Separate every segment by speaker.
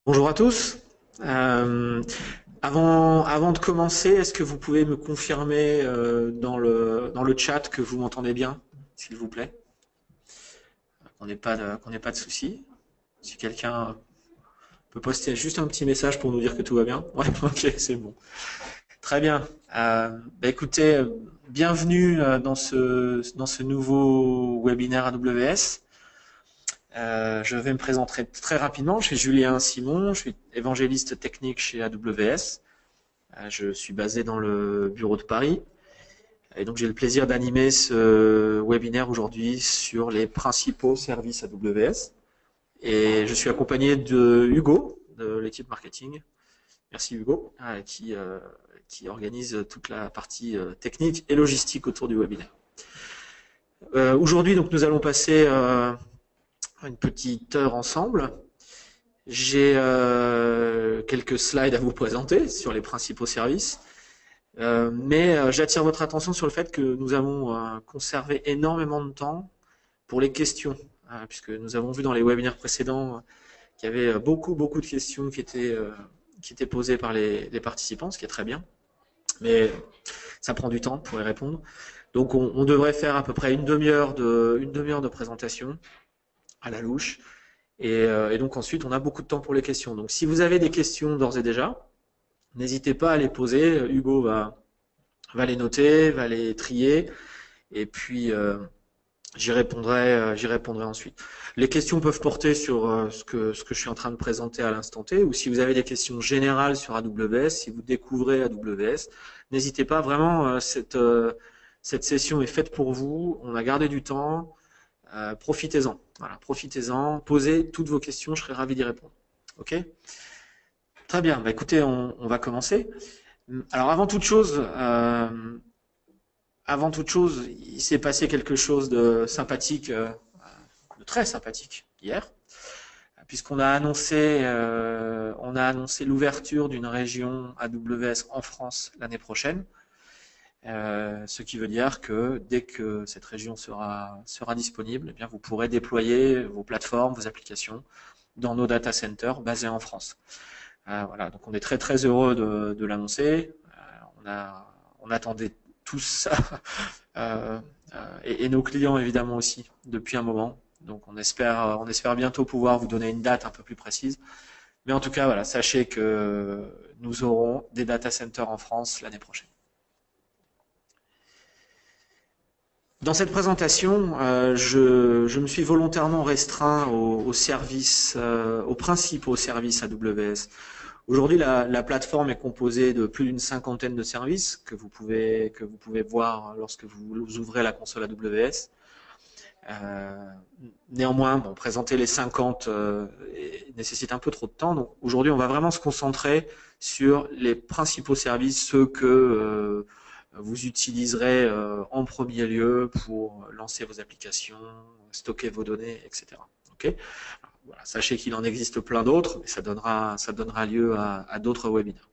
Speaker 1: Bonjour à tous. Euh, avant de commencer, est-ce que vous pouvez me confirmer dans le chat que vous m'entendez bien, s'il vous plaît? Qu'on n'ait pas de soucis. Si quelqu'un peut poster juste un petit message pour nous dire que tout va bien. Ouais, ok, c'est bon. Très bien. Écoutez, bienvenue dans ce nouveau webinaire AWS. Je vais me présenter très rapidement. Je suis Julien Simon, je suis évangéliste technique chez AWS. Je suis basé dans le bureau de Paris et donc j'ai le plaisir d'animer ce webinaire aujourd'hui sur les principaux services AWS. Et je suis accompagné de Hugo de l'équipe marketing. Merci Hugo, qui organise toute la partie technique et logistique autour du webinaire. Aujourd'hui, donc, nous allons passer une petite heure ensemble. J'ai quelques slides à vous présenter sur les principaux services. Mais j'attire votre attention sur le fait que nous avons conservé énormément de temps pour les questions, puisque nous avons vu dans les webinaires précédents qu'il y avait beaucoup de questions qui étaient posées par les participants, ce qui est très bien. Mais ça prend du temps pour y répondre. Donc on devrait faire à peu près une demi-heure de présentation à la louche. Et donc ensuite, on a beaucoup de temps pour les questions. Donc si vous avez des questions d'ores et déjà, n'hésitez pas à les poser. Hugo va les noter, va les trier, et puis j'y répondrai ensuite. Les questions peuvent porter sur ce que je suis en train de présenter à l'instant T, ou si vous avez des questions générales sur AWS, si vous découvrez AWS, n'hésitez pas, vraiment, cette session est faite pour vous, on a gardé du temps, profitez-en, voilà, profitez-en, posez toutes vos questions, je serai ravi d'y répondre. Ok? Très bien, écoutez, on va commencer. Alors avant toute chose, il s'est passé quelque chose de sympathique, de très sympathique hier, puisqu'on a annoncé l'ouverture d'une région AWS en France l'année prochaine. Ce qui veut dire que dès que cette région sera disponible, eh bien vous pourrez déployer vos plateformes, vos applications dans nos data centers basés en France. Voilà, donc on est très très heureux de l'annoncer. On attendait tous ça, euh, et nos clients évidemment aussi depuis un moment. Donc on espère bientôt pouvoir vous donner une date un peu plus précise. Mais en tout cas, voilà, sachez que nous aurons des data centers en France l'année prochaine. Dans cette présentation, je me suis volontairement restreint aux services, aux principaux services AWS. Aujourd'hui, la plateforme est composée de plus d'une cinquantaine de services que vous pouvez voir lorsque vous ouvrez la console AWS. Néanmoins, bon, présenter les 50 nécessite un peu trop de temps. Donc aujourd'hui, on va vraiment se concentrer sur les principaux services, ceux que vous utiliserez en premier lieu pour lancer vos applications, stocker vos données, etc. Ok. Voilà, sachez qu'il en existe plein d'autres, mais ça donnera lieu à d'autres webinaires.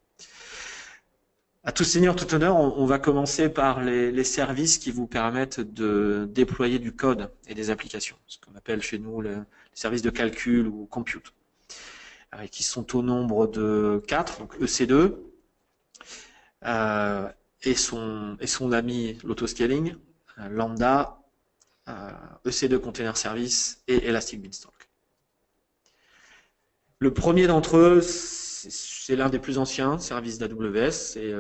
Speaker 1: À tout seigneur, tout honneur, on va commencer par les services qui vous permettent de déployer du code et des applications, ce qu'on appelle chez nous les services de calcul ou compute, qui sont au nombre de 4, donc EC2, et son ami l'autoscaling, Lambda, EC2 Container Service et Elastic Beanstalk. Le premier d'entre eux, c'est l'un des plus anciens services d'AWS, c'est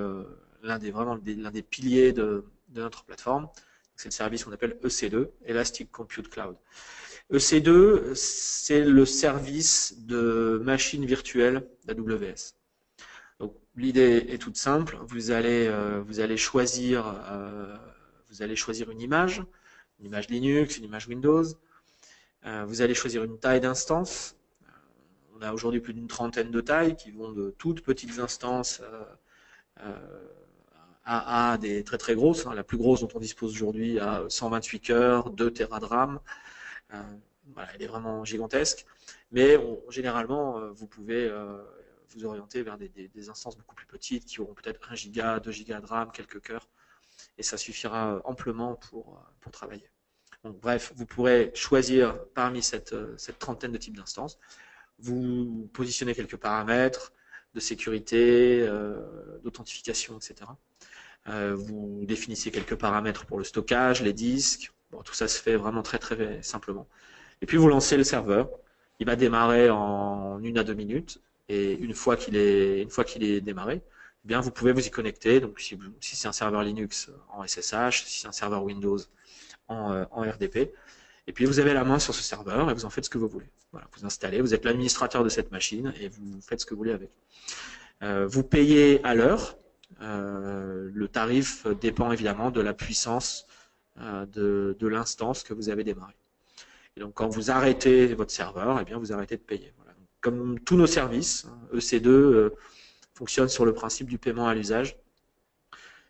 Speaker 1: l'un des piliers de notre plateforme. C'est le service qu'on appelle EC2, Elastic Compute Cloud. EC2, c'est le service de machine virtuelle d'AWS. Donc l'idée est toute simple, vous allez choisir une image Linux, une image Windows. Vous allez choisir une taille d'instance. On a aujourd'hui plus d'une trentaine de tailles qui vont de toutes petites instances à des très très grosses. La plus grosse dont on dispose aujourd'hui a 128 cœurs, 2 Tera de RAM. Voilà, elle est vraiment gigantesque. Mais généralement, vous pouvez vous orienter vers des instances beaucoup plus petites qui auront peut-être 1 giga, 2 gigas de RAM, quelques cœurs. Et ça suffira amplement pour travailler. Donc, bref, vous pourrez choisir parmi cette trentaine de types d'instances. vous positionnez quelques paramètres de sécurité, d'authentification, etc. Vous définissez quelques paramètres pour le stockage, les disques. Bon, tout ça se fait vraiment très très simplement. Et puis vous lancez le serveur. Il va démarrer en 1 à 2 minutes. Et une fois qu'il est démarré, eh bien vous pouvez vous y connecter. Donc si c'est un serveur Linux en SSH, si c'est un serveur Windows en RDP. Et puis vous avez la main sur ce serveur et vous en faites ce que vous voulez. Voilà, vous installez, vous êtes l'administrateur de cette machine et vous faites ce que vous voulez avec. Vous payez à l'heure. Le tarif dépend évidemment de la puissance de l'instance que vous avez démarrée. Et donc quand vous arrêtez votre serveur, eh bien vous arrêtez de payer. Voilà. Comme tous nos services, EC2 fonctionne sur le principe du paiement à l'usage,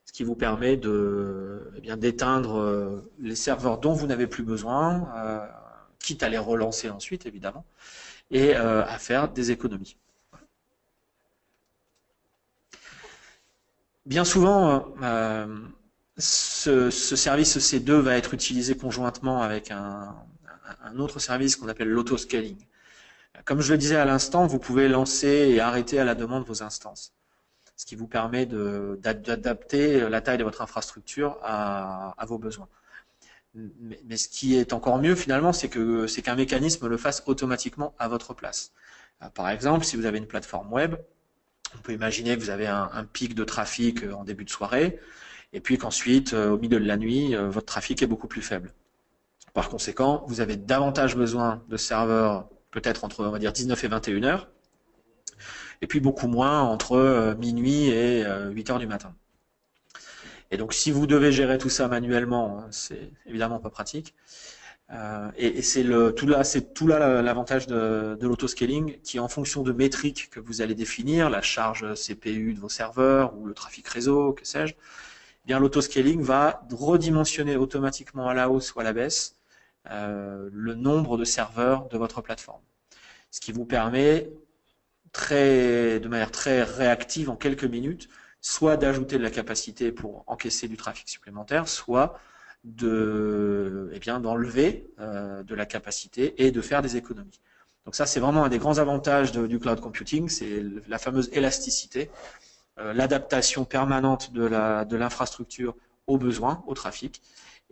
Speaker 1: ce qui vous permet d'éteindre les serveurs dont vous n'avez plus besoin, quitte à les relancer ensuite évidemment, et à faire des économies. Bien souvent, ce service EC2 va être utilisé conjointement avec un autre service qu'on appelle l'autoscaling. Comme je le disais à l'instant, vous pouvez lancer et arrêter à la demande vos instances, ce qui vous permet d'adapter la taille de votre infrastructure à vos besoins. Mais ce qui est encore mieux finalement, c'est qu'un mécanisme le fasse automatiquement à votre place. Par exemple, si vous avez une plateforme web, on peut imaginer que vous avez un pic de trafic en début de soirée, et puis qu'ensuite, au milieu de la nuit, votre trafic est beaucoup plus faible. Par conséquent, vous avez davantage besoin de serveurs, peut-être entre, on va dire, 19 et 21 heures, et puis beaucoup moins entre minuit et 8 heures du matin. Et donc, si vous devez gérer tout ça manuellement, c'est évidemment pas pratique. Et c'est tout là l'avantage de l'autoscaling, qui en fonction de métriques que vous allez définir, la charge CPU de vos serveurs ou le trafic réseau, que sais-je, eh bien l'autoscaling va redimensionner automatiquement à la hausse ou à la baisse le nombre de serveurs de votre plateforme. Ce qui vous permet de manière très réactive en quelques minutes, soit d'ajouter de la capacité pour encaisser du trafic supplémentaire, soit d'enlever de la capacité et de faire des économies. Donc ça, c'est vraiment un des grands avantages du cloud computing, c'est la fameuse élasticité, l'adaptation permanente de l'infrastructure aux besoins, au trafic.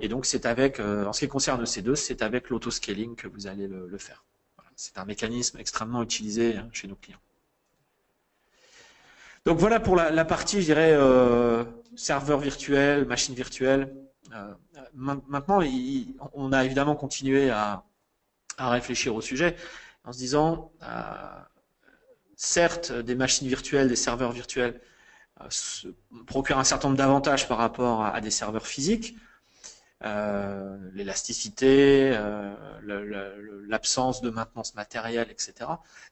Speaker 1: Et donc c'est avec, en ce qui concerne ces deux, c'est avec l'autoscaling que vous allez le faire. Voilà. C'est un mécanisme extrêmement utilisé chez nos clients. Donc voilà pour la partie, je dirais, serveur virtuel, machine virtuelle. Maintenant, on a évidemment continué à réfléchir au sujet en se disant, certes, des machines virtuelles, des serveurs virtuels procurent un certain nombre d'avantages par rapport à des serveurs physiques, l'élasticité, l'absence de maintenance matérielle, etc.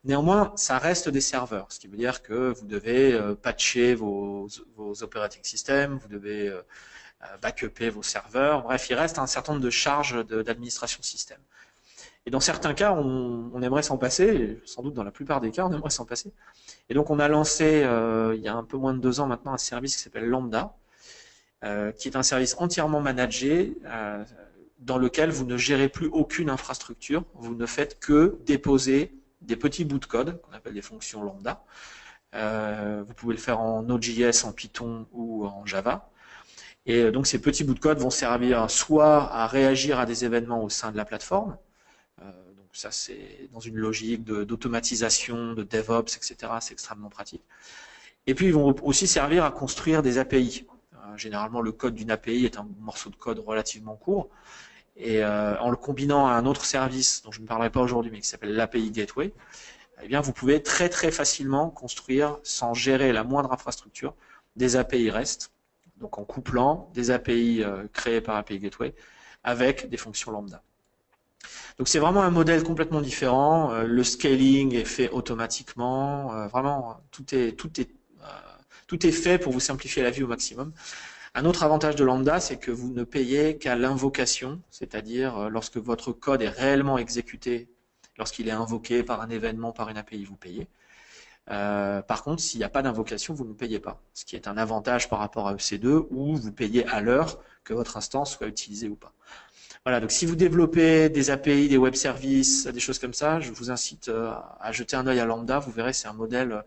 Speaker 1: Néanmoins, ça reste des serveurs, ce qui veut dire que vous devez patcher vos operating systems, vous devez backuper vos serveurs, bref, il reste un certain nombre de charges d'administration système. Et dans certains cas, on aimerait s'en passer, sans doute dans la plupart des cas, on aimerait s'en passer. Et donc on a lancé, il y a un peu moins de 2 ans maintenant, un service qui s'appelle Lambda, qui est un service entièrement managé, dans lequel vous ne gérez plus aucune infrastructure, vous ne faites que déposer des petits bouts de code, qu'on appelle des fonctions Lambda. Vous pouvez le faire en Node.js, en Python ou en Java. Et donc ces petits bouts de code vont servir soit à réagir à des événements au sein de la plateforme, donc ça c'est dans une logique d'automatisation, de DevOps, etc. C'est extrêmement pratique. Et puis ils vont aussi servir à construire des API. Généralement le code d'une API est un morceau de code relativement court, et en le combinant à un autre service dont je ne parlerai pas aujourd'hui mais qui s'appelle l'API Gateway, eh bien vous pouvez très très facilement construire, sans gérer la moindre infrastructure, des API REST. Donc en couplant des API créées par API Gateway avec des fonctions lambda. Donc c'est vraiment un modèle complètement différent. Le scaling est fait automatiquement. Vraiment, tout est fait pour vous simplifier la vie au maximum. Un autre avantage de Lambda, c'est que vous ne payez qu'à l'invocation, c'est-à-dire lorsque votre code est réellement exécuté, lorsqu'il est invoqué par un événement, par une API, vous payez. Par contre, s'il n'y a pas d'invocation, vous ne payez pas, ce qui est un avantage par rapport à EC2 où vous payez à l'heure que votre instance soit utilisée ou pas. Voilà, donc si vous développez des API, des web services, des choses comme ça, je vous incite à jeter un œil à Lambda. Vous verrez, c'est un modèle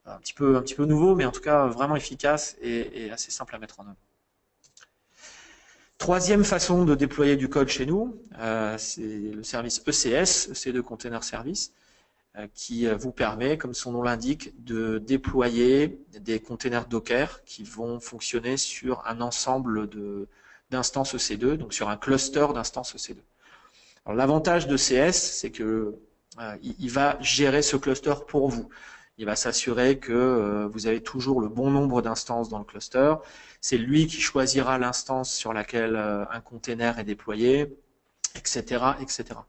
Speaker 1: un petit peu nouveau, mais en tout cas vraiment efficace et assez simple à mettre en œuvre. Troisième façon de déployer du code chez nous, c'est le service ECS, EC2 Container Service, qui vous permet, comme son nom l'indique, de déployer des containers Docker qui vont fonctionner sur un ensemble d'instances EC2, donc sur un cluster d'instances EC2. Alors l'avantage de CS, c'est que il va gérer ce cluster pour vous. Il va s'assurer que vous avez toujours le bon nombre d'instances dans le cluster. C'est lui qui choisira l'instance sur laquelle un container est déployé, etc., etc.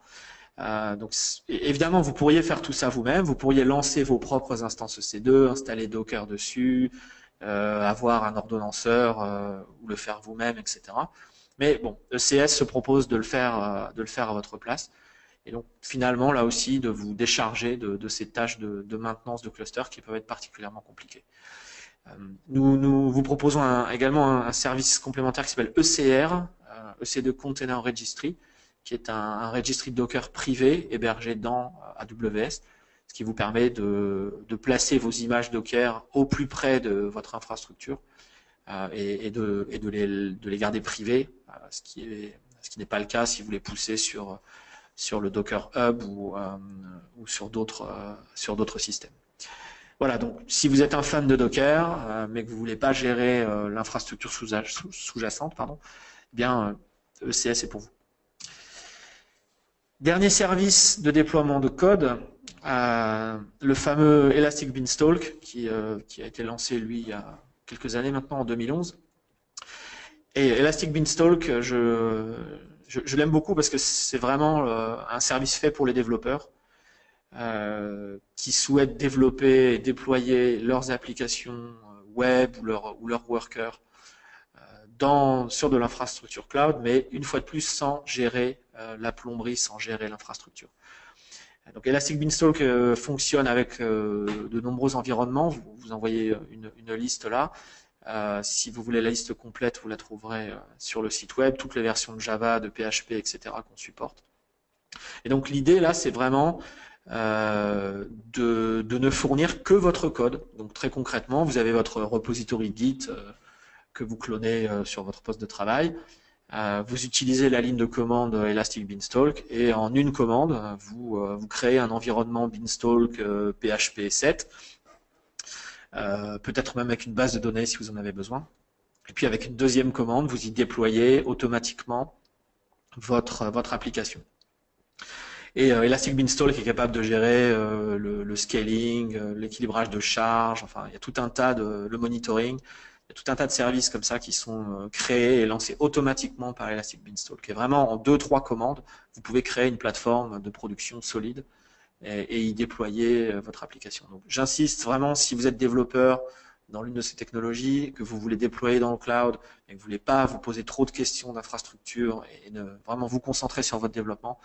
Speaker 1: Donc évidemment, vous pourriez faire tout ça vous-même. Vous pourriez lancer vos propres instances EC2, installer Docker dessus, avoir un ordonnanceur ou le faire vous-même, etc. Mais bon, ECS se propose de le faire à votre place. Et donc finalement, là aussi, de vous décharger de ces tâches de maintenance de cluster qui peuvent être particulièrement compliquées. Nous vous proposons également un service complémentaire qui s'appelle ECR, EC2 Container Registry, qui est un registry Docker privé hébergé dans AWS, ce qui vous permet de placer vos images Docker au plus près de votre infrastructure et de les garder privées, ce qui n'est pas le cas si vous les poussez sur le Docker Hub ou sur d'autres systèmes. Voilà, donc si vous êtes un fan de Docker, mais que vous voulez pas gérer l'infrastructure sous-jacente, eh bien ECS est pour vous. Dernier service de déploiement de code, le fameux Elastic Beanstalk qui a été lancé lui il y a quelques années maintenant, en 2011. Et Elastic Beanstalk, je l'aime beaucoup parce que c'est vraiment un service fait pour les développeurs qui souhaitent développer et déployer leurs applications web ou leurs workers sur de l'infrastructure cloud, mais une fois de plus sans gérer la plomberie, sans gérer l'infrastructure. Donc Elastic Beanstalk fonctionne avec de nombreux environnements. Vous en voyez une liste là. Si vous voulez la liste complète, vous la trouverez sur le site web, toutes les versions de Java, de PHP, etc. qu'on supporte. Et donc l'idée là, c'est vraiment de ne fournir que votre code. Donc très concrètement, vous avez votre repository Git que vous clonez sur votre poste de travail. Vous utilisez la ligne de commande Elastic Beanstalk et en une commande, vous créez un environnement Beanstalk PHP 7, peut-être même avec une base de données si vous en avez besoin. Et puis avec une deuxième commande, vous y déployez automatiquement votre application. Et Elastic Beanstalk est capable de gérer le scaling, l'équilibrage de charge, enfin il y a tout un tas le monitoring. Il y a tout un tas de services comme ça qui sont créés et lancés automatiquement par Elastic Beanstalk. Et vraiment, en 2-3 commandes, vous pouvez créer une plateforme de production solide et y déployer votre application. Donc, j'insiste vraiment, si vous êtes développeur dans l'une de ces technologies, que vous voulez déployer dans le cloud, et que vous voulez pas vous poser trop de questions d'infrastructure et vraiment vous concentrer sur votre développement,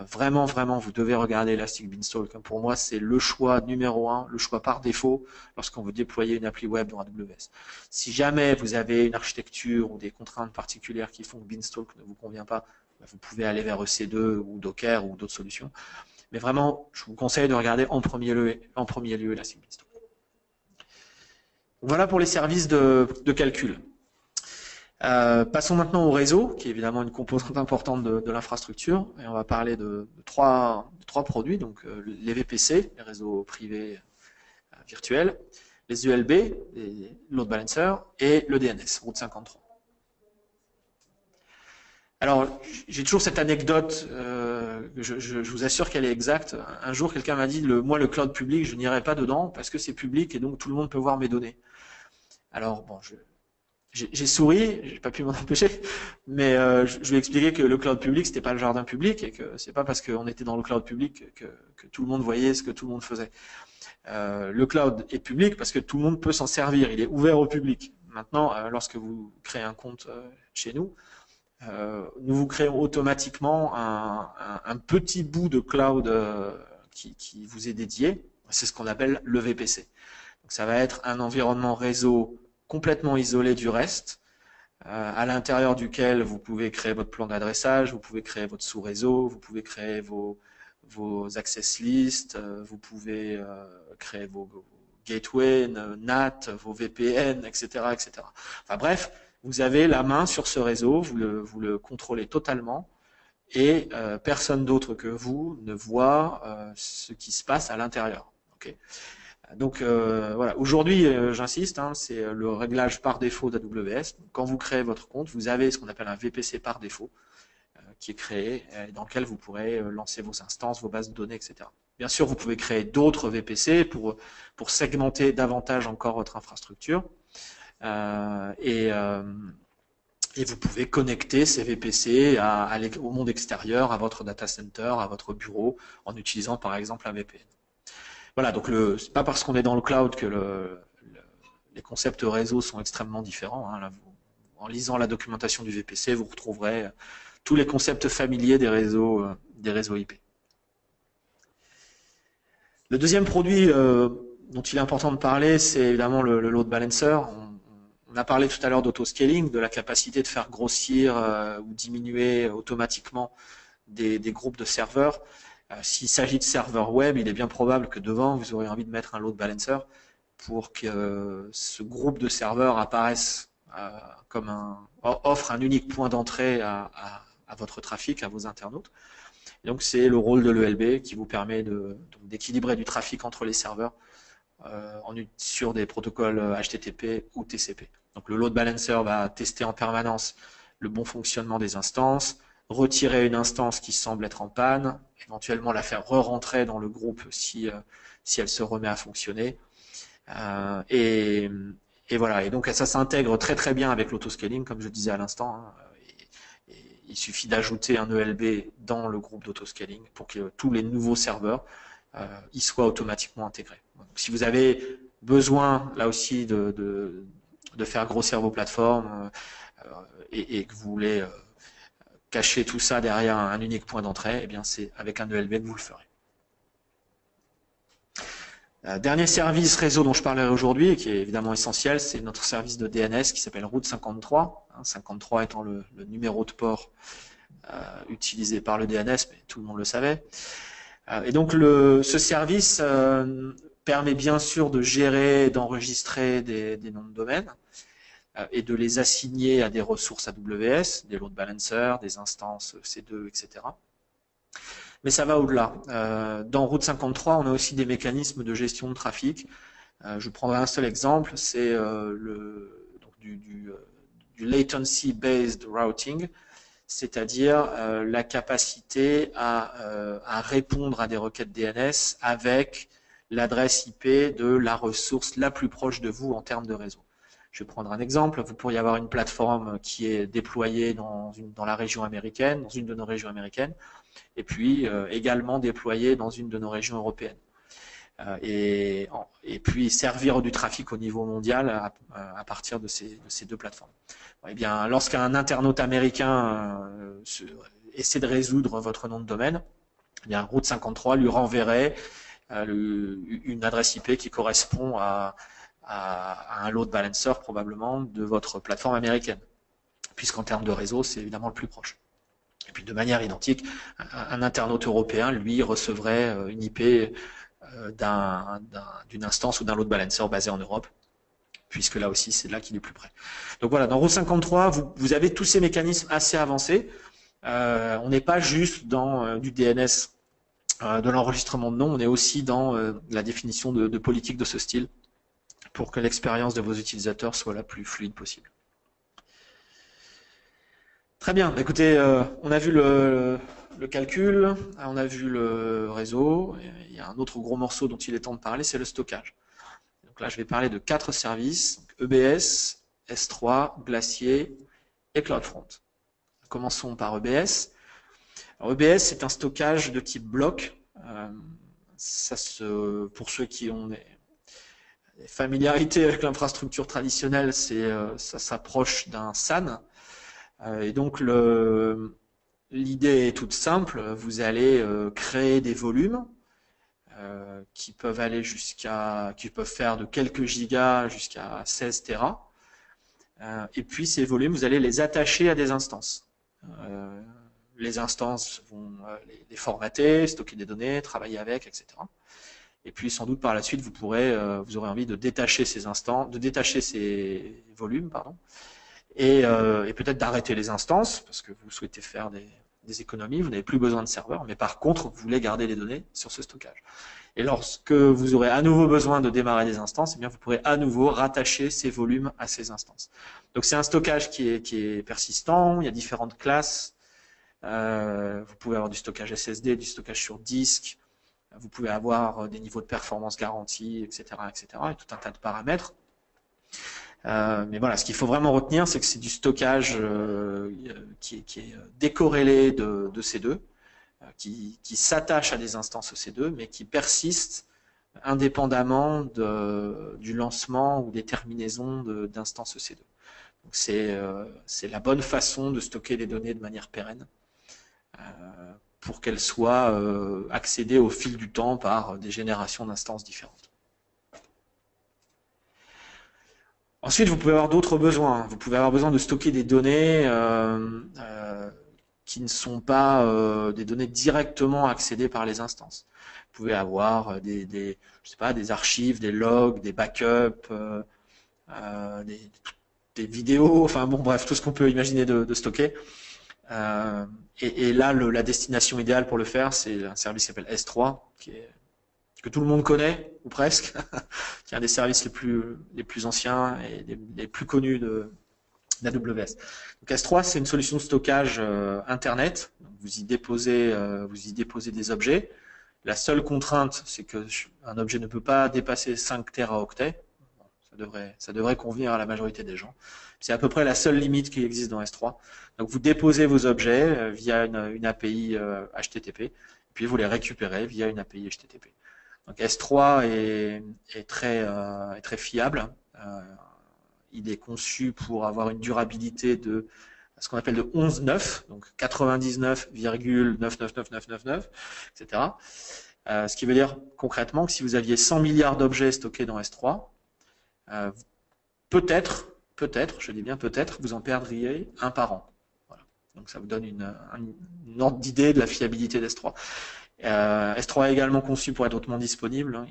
Speaker 1: vraiment, vous devez regarder Elastic Beanstalk. Pour moi, c'est le choix numéro 1, le choix par défaut lorsqu'on veut déployer une appli web dans AWS. Si jamais vous avez une architecture ou des contraintes particulières qui font que Beanstalk ne vous convient pas, vous pouvez aller vers EC2 ou Docker ou d'autres solutions. Mais vraiment, je vous conseille de regarder en premier lieu Elastic Beanstalk. Voilà pour les services de calcul. Passons maintenant au réseau, qui est évidemment une composante importante de l'infrastructure, et on va parler de trois produits, donc les VPC, les réseaux privés virtuels, les ULB, les load balancers, et le DNS, Route 53. Alors, j'ai toujours cette anecdote, je vous assure qu'elle est exacte. Un jour, quelqu'un m'a dit, moi, le cloud public, je n'irai pas dedans parce que c'est public et donc tout le monde peut voir mes données. Alors, bon, j'ai souri, j'ai pas pu m'en empêcher, mais je lui ai expliqué que le cloud public, c'était pas le jardin public et que c'est pas parce qu'on était dans le cloud public que tout le monde voyait ce que tout le monde faisait. Le cloud est public parce que tout le monde peut s'en servir, il est ouvert au public. Maintenant, lorsque vous créez un compte chez nous, nous vous créons automatiquement un petit bout de cloud qui vous est dédié. C'est ce qu'on appelle le VPC. Donc, ça va être un environnement réseau complètement isolé du reste, à l'intérieur duquel vous pouvez créer votre plan d'adressage, vous pouvez créer votre sous-réseau, vous pouvez créer vos access lists, vous pouvez créer vos gateways, NAT, vos VPN, etc., etc. Enfin bref, vous avez la main sur ce réseau, vous le contrôlez totalement et personne d'autre que vous ne voit ce qui se passe à l'intérieur. Okay. Donc voilà, aujourd'hui, j'insiste, hein, c'est le réglage par défaut d'AWS. Quand vous créez votre compte, vous avez ce qu'on appelle un VPC par défaut qui est créé, dans lequel vous pourrez lancer vos instances, vos bases de données, etc. Bien sûr, vous pouvez créer d'autres VPC pour segmenter davantage encore votre infrastructure. Et vous pouvez connecter ces VPC au monde extérieur, à votre data center, à votre bureau, en utilisant par exemple un VPN. Voilà, donc c'est pas parce qu'on est dans le cloud que les concepts réseau sont extrêmement différents. Hein. Là, en lisant la documentation du VPC, vous retrouverez tous les concepts familiers des réseaux IP. Le deuxième produit dont il est important de parler, c'est évidemment le load balancer. On a parlé tout à l'heure d'autoscaling, de la capacité de faire grossir ou diminuer automatiquement des groupes de serveurs. S'il s'agit de serveurs web, il est bien probable que devant, vous aurez envie de mettre un load balancer pour que ce groupe de serveurs apparaisse offre un unique point d'entrée à votre trafic, à vos internautes. Et donc c'est le rôle de l'ELB qui vous permet d'équilibrer du trafic entre les serveurs sur des protocoles HTTP ou TCP. Donc le load balancer va tester en permanence le bon fonctionnement des instances, retirer une instance qui semble être en panne, éventuellement la faire re-rentrer dans le groupe si elle se remet à fonctionner. Et voilà. Et donc ça s'intègre très très bien avec l'autoscaling, comme je disais à l'instant. Hein. Il suffit d'ajouter un ELB dans le groupe d'autoscaling pour que tous les nouveaux serveurs y soient automatiquement intégrés. Donc, si vous avez besoin, là aussi, de faire grossir vos plateformes et que vous voulez cacher tout ça derrière un unique point d'entrée, eh bien c'est avec un ELB que vous le ferez. Dernier service réseau dont je parlerai aujourd'hui, et qui est évidemment essentiel, c'est notre service de DNS qui s'appelle Route 53. 53 étant le numéro de port utilisé par le DNS, mais tout le monde le savait. Et donc ce service permet bien sûr de gérer et d'enregistrer des noms de domaine et de les assigner à des ressources AWS, des load balancers, des instances C2, etc. Mais ça va au-delà. Dans Route 53, on a aussi des mécanismes de gestion de trafic. Je prendrai un seul exemple, c'est du latency-based routing, c'est-à-dire la capacité à répondre à des requêtes DNS avec l'adresse IP de la ressource la plus proche de vous en termes de réseau. Je vais prendre un exemple. Vous pourriez avoir une plateforme qui est déployée dans la région américaine, dans une de nos régions américaines, et puis également déployée dans une de nos régions européennes. Et puis servir du trafic au niveau mondial à partir de ces deux plateformes. Eh bien, lorsqu'un internaute américain essaie de résoudre votre nom de domaine, eh bien, Route 53 lui renverrait une adresse IP qui correspond à un load balancer probablement de votre plateforme américaine, puisqu'en termes de réseau, c'est évidemment le plus proche. Et puis de manière identique, un internaute européen, lui, recevrait une IP d'une instance ou d'un load balancer basé en Europe, puisque là aussi, c'est là qu'il est plus près. Donc voilà, dans Route 53, vous avez tous ces mécanismes assez avancés. On n'est pas juste dans du DNS, de l'enregistrement de noms, on est aussi dans la définition de politiques de ce style, pour que l'expérience de vos utilisateurs soit la plus fluide possible. Très bien, écoutez, on a vu le calcul, on a vu le réseau, il y a un autre gros morceau dont il est temps de parler, c'est le stockage. Donc là, je vais parler de 4 services, donc EBS, S3, Glacier et CloudFront. Commençons par EBS. Alors, EBS, c'est un stockage de type bloc. Pour ceux qui ont des familiarités avec l'infrastructure traditionnelle, ça s'approche d'un SAN. Et donc l'idée est toute simple, vous allez créer des volumes qui peuvent faire de quelques gigas jusqu'à 16 Tera. Et puis ces volumes, vous allez les attacher à des instances. Les instances vont les formater, stocker des données, travailler avec, etc. Et puis sans doute par la suite, vous aurez envie de détacher ces ces volumes, pardon, et peut-être d'arrêter les instances parce que vous souhaitez faire des économies. Vous n'avez plus besoin de serveurs, mais par contre, vous voulez garder les données sur ce stockage. Et lorsque vous aurez à nouveau besoin de démarrer des instances, eh bien vous pourrez à nouveau rattacher ces volumes à ces instances. Donc c'est un stockage qui est persistant. Il y a différentes classes. Vous pouvez avoir du stockage SSD, du stockage sur disque. Vous pouvez avoir des niveaux de performance garantis, etc., etc., et tout un tas de paramètres. Mais voilà, ce qu'il faut vraiment retenir, c'est que c'est du stockage qui est décorrélé de C2, qui s'attache à des instances EC2, mais qui persiste indépendamment du lancement ou des terminaisons d'instances EC2. Donc c'est la bonne façon de stocker les données de manière pérenne pour qu'elles soient accédées au fil du temps par des générations d'instances différentes. Ensuite, vous pouvez avoir d'autres besoins. Vous pouvez avoir besoin de stocker des données qui ne sont pas des données directement accédées par les instances. Vous pouvez avoir je sais pas, des archives, des logs, des backups, des vidéos, enfin bon bref, tout ce qu'on peut imaginer de stocker. Et là, la destination idéale pour le faire, c'est un service qui s'appelle S3, que tout le monde connaît, ou presque, qui est un des services les plus anciens et les plus connus d'AWS. Donc S3, c'est une solution de stockage Internet. Donc vous y déposez des objets. La seule contrainte, c'est que un objet ne peut pas dépasser 5 teraoctets. Ça devrait convenir à la majorité des gens. C'est à peu près la seule limite qui existe dans S3. Donc vous déposez vos objets via une API HTTP, puis vous les récupérez via une API HTTP. Donc S3 est très fiable. Il est conçu pour avoir une durabilité de ce qu'on appelle de 11.9, donc 99,999999, etc. Ce qui veut dire concrètement que si vous aviez 100 milliards d'objets stockés dans S3, peut-être, je dis bien peut-être, vous en perdriez un par an. Voilà. Donc ça vous donne une ordre d'idée de la fiabilité d'S3. S3 est également conçu pour être hautement disponible. Hein.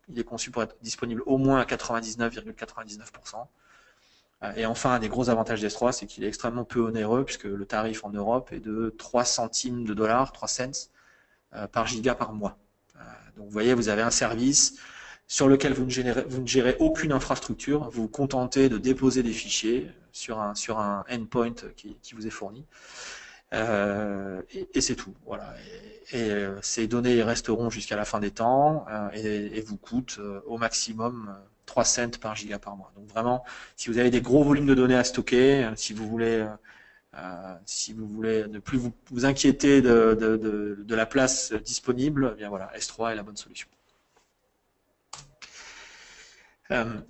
Speaker 1: Il est conçu pour être disponible au moins à 99,99%. Et enfin, un des gros avantages d'S3, c'est qu'il est extrêmement peu onéreux, puisque le tarif en Europe est de 3 centimes de dollars, 3 cents par giga par mois. Donc vous voyez, vous avez un service sur lequel vous ne gérez aucune infrastructure, vous vous contentez de déposer des fichiers sur un endpoint qui vous est fourni. Et c'est tout. Voilà. Et ces données resteront jusqu'à la fin des temps et vous coûtent au maximum 3 cents par giga par mois. Donc vraiment, si vous avez des gros volumes de données à stocker, si vous voulez ne plus vous inquiéter de la place disponible, eh bien voilà, S3 est la bonne solution.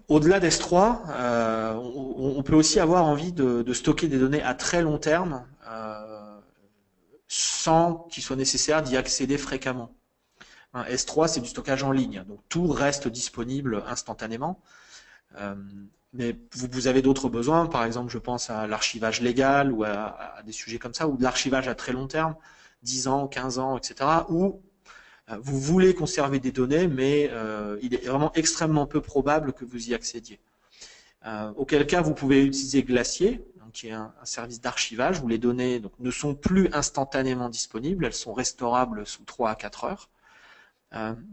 Speaker 1: Au-delà d'S3, on peut aussi avoir envie de stocker des données à très long terme sans qu'il soit nécessaire d'y accéder fréquemment. S3, c'est du stockage en ligne, donc tout reste disponible instantanément. Mais vous avez d'autres besoins, par exemple, je pense à l'archivage légal ou à des sujets comme ça, ou de l'archivage à très long terme, 10 ans, 15 ans, etc., où vous voulez conserver des données, mais il est vraiment extrêmement peu probable que vous y accédiez. Auquel cas, vous pouvez utiliser Glacier, donc, qui est un service d'archivage où les données donc, ne sont plus instantanément disponibles, elles sont restaurables sous 3 à 4 heures,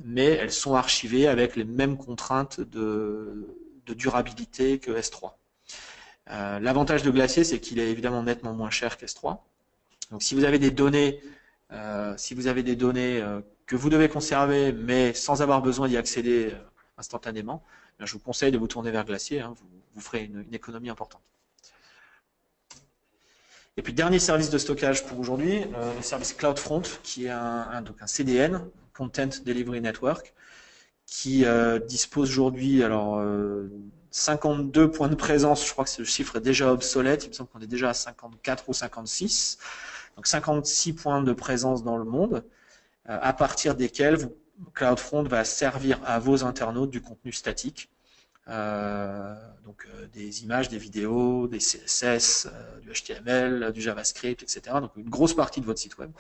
Speaker 1: mais elles sont archivées avec les mêmes contraintes de durabilité que S3. L'avantage de Glacier, c'est qu'il est évidemment nettement moins cher qu'S3. Donc si vous avez des données, que vous devez conserver, mais sans avoir besoin d'y accéder instantanément, je vous conseille de vous tourner vers Glacier, hein, vous ferez une économie importante. Et puis dernier service de stockage pour aujourd'hui, le service CloudFront, qui est donc un CDN, Content Delivery Network, qui dispose aujourd'hui 52 points de présence. Je crois que ce chiffre est déjà obsolète. Il me semble qu'on est déjà à 54 ou 56. Donc 56 points de présence dans le monde, à partir desquels CloudFront va servir à vos internautes du contenu statique des images, des vidéos, des CSS, du HTML, du JavaScript, etc. Donc une grosse partie de votre site web.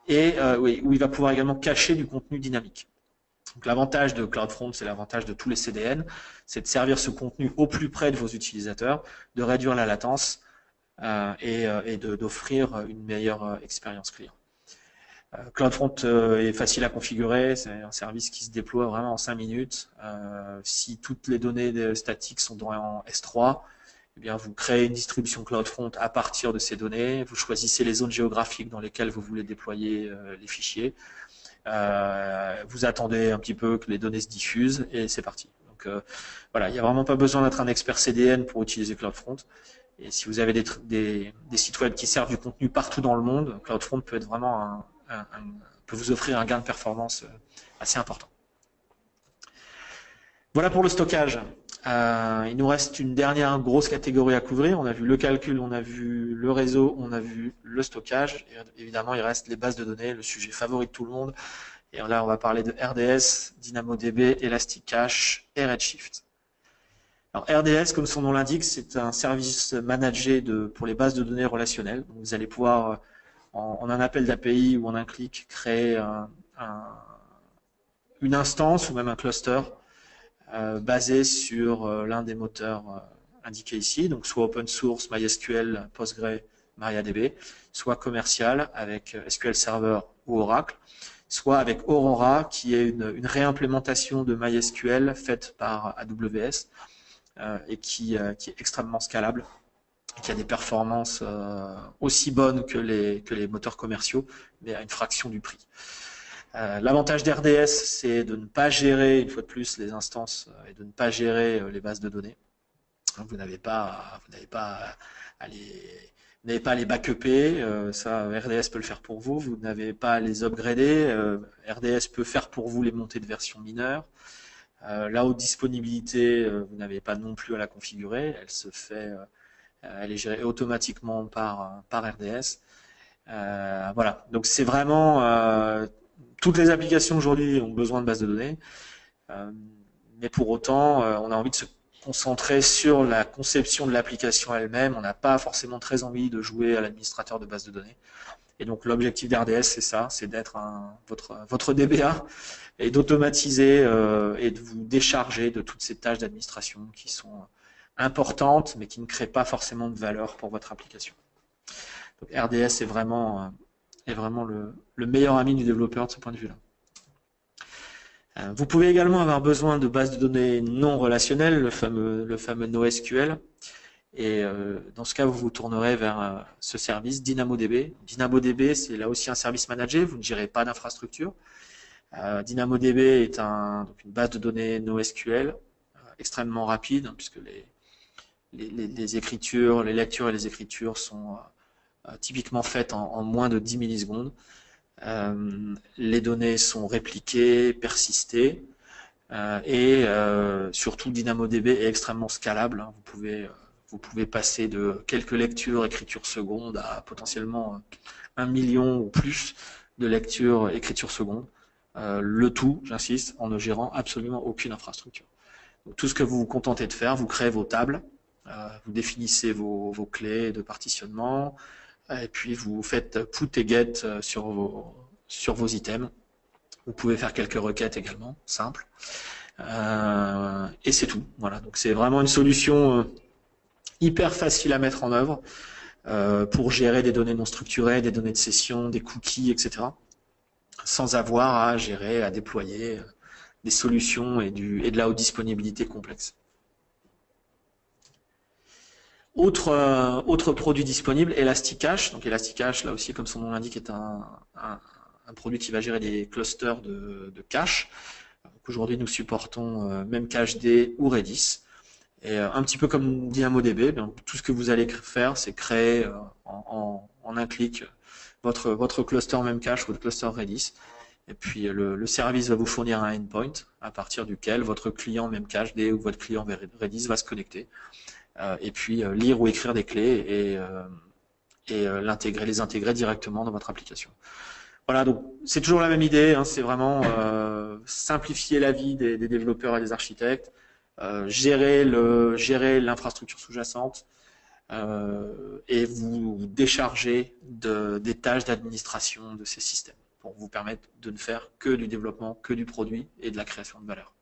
Speaker 1: Et oui, où il va pouvoir également cacher du contenu dynamique. Donc l'avantage de CloudFront, c'est l'avantage de tous les CDN, c'est de servir ce contenu au plus près de vos utilisateurs, de réduire la latence et d'offrir une meilleure expérience client. CloudFront est facile à configurer, c'est un service qui se déploie vraiment en 5 minutes. Si toutes les données statiques sont en S3, eh bien vous créez une distribution CloudFront à partir de ces données, vous choisissez les zones géographiques dans lesquelles vous voulez déployer les fichiers, vous attendez un petit peu que les données se diffusent et c'est parti. Donc voilà, il n'y a vraiment pas besoin d'être un expert CDN pour utiliser CloudFront. Et si vous avez des sites web qui servent du contenu partout dans le monde, CloudFront peut être vraiment peut vous offrir un gain de performance assez important. Voilà pour le stockage. Il nous reste une dernière grosse catégorie à couvrir. On a vu le calcul, on a vu le réseau, on a vu le stockage. Et évidemment, il reste les bases de données, le sujet favori de tout le monde. Et là, on va parler de RDS, DynamoDB, Elasticache et Redshift. Alors RDS, comme son nom l'indique, c'est un service managé pour les bases de données relationnelles. Donc, vous allez pouvoir, en un appel d'API ou en un clic, créer une instance ou même un cluster basé sur l'un des moteurs indiqués ici, donc soit open source, MySQL, Postgre, MariaDB, soit commercial avec SQL Server ou Oracle, soit avec Aurora, qui est une réimplémentation de MySQL faite par AWS et qui est extrêmement scalable, qui a des performances aussi bonnes que les moteurs commerciaux, mais à une fraction du prix. L'avantage d'RDS, c'est de ne pas gérer, une fois de plus, les instances et de ne pas gérer les bases de données. Donc, vous n'avez pas à les backuper, ça RDS peut le faire pour vous. Vous n'avez pas à les upgrader, RDS peut faire pour vous les montées de version mineure. La haute disponibilité, vous n'avez pas non plus à la configurer, elle est gérée automatiquement par RDS. Voilà, donc c'est vraiment toutes les applications aujourd'hui ont besoin de bases de données, mais pour autant, on a envie de se concentrer sur la conception de l'application elle-même. On n'a pas forcément très envie de jouer à l'administrateur de base de données. Et donc l'objectif d'RDS, c'est ça, c'est d'être votre DBA et d'automatiser et de vous décharger de toutes ces tâches d'administration qui sont importantes, mais qui ne créent pas forcément de valeur pour votre application. Donc RDS est vraiment le meilleur ami du développeur de ce point de vue-là. Vous pouvez également avoir besoin de bases de données non relationnelles, le fameux NoSQL. Et dans ce cas, vous vous tournerez vers ce service DynamoDB. DynamoDB, c'est là aussi un service managé, vous ne gérez pas d'infrastructure. DynamoDB est donc une base de données NoSQL extrêmement rapide, hein, puisque les écritures, les lectures et les écritures sont typiquement faites en moins de 10 millisecondes. Les données sont répliquées, persistées, et surtout DynamoDB est extrêmement scalable. Hein. Vous pouvez passer de quelques lectures, écritures secondes à potentiellement 1 million ou plus de lectures, écritures secondes. Le tout, j'insiste, en ne gérant absolument aucune infrastructure. Donc, tout ce que vous vous contentez de faire, vous créez vos tables, vous définissez vos clés de partitionnement, et puis vous faites put et get sur vos items. Vous pouvez faire quelques requêtes également, simples. Et c'est tout. Voilà. Donc c'est vraiment une solution hyper facile à mettre en œuvre pour gérer des données non structurées, des données de session, des cookies, etc. Sans avoir à gérer, à déployer des solutions et de la haute disponibilité complexe. Autre produit disponible, Elasticache. Donc Elasticache, là aussi, comme son nom l'indique, est un produit qui va gérer des clusters de cache. Aujourd'hui, nous supportons même CacheD ou Redis. Et un petit peu comme DynamoDB, tout ce que vous allez faire, c'est créer en un clic votre cluster Memcache, votre cluster Redis. Et puis le service va vous fournir un endpoint à partir duquel votre client Memcached ou votre client Redis va se connecter. Et puis lire ou écrire des clés et les intégrer directement dans votre application. Voilà, donc c'est toujours la même idée, hein, c'est vraiment simplifier la vie des développeurs et des architectes, gérer l'infrastructure sous-jacente et vous décharger des tâches d'administration de ces systèmes pour vous permettre de ne faire que du développement, que du produit et de la création de valeur.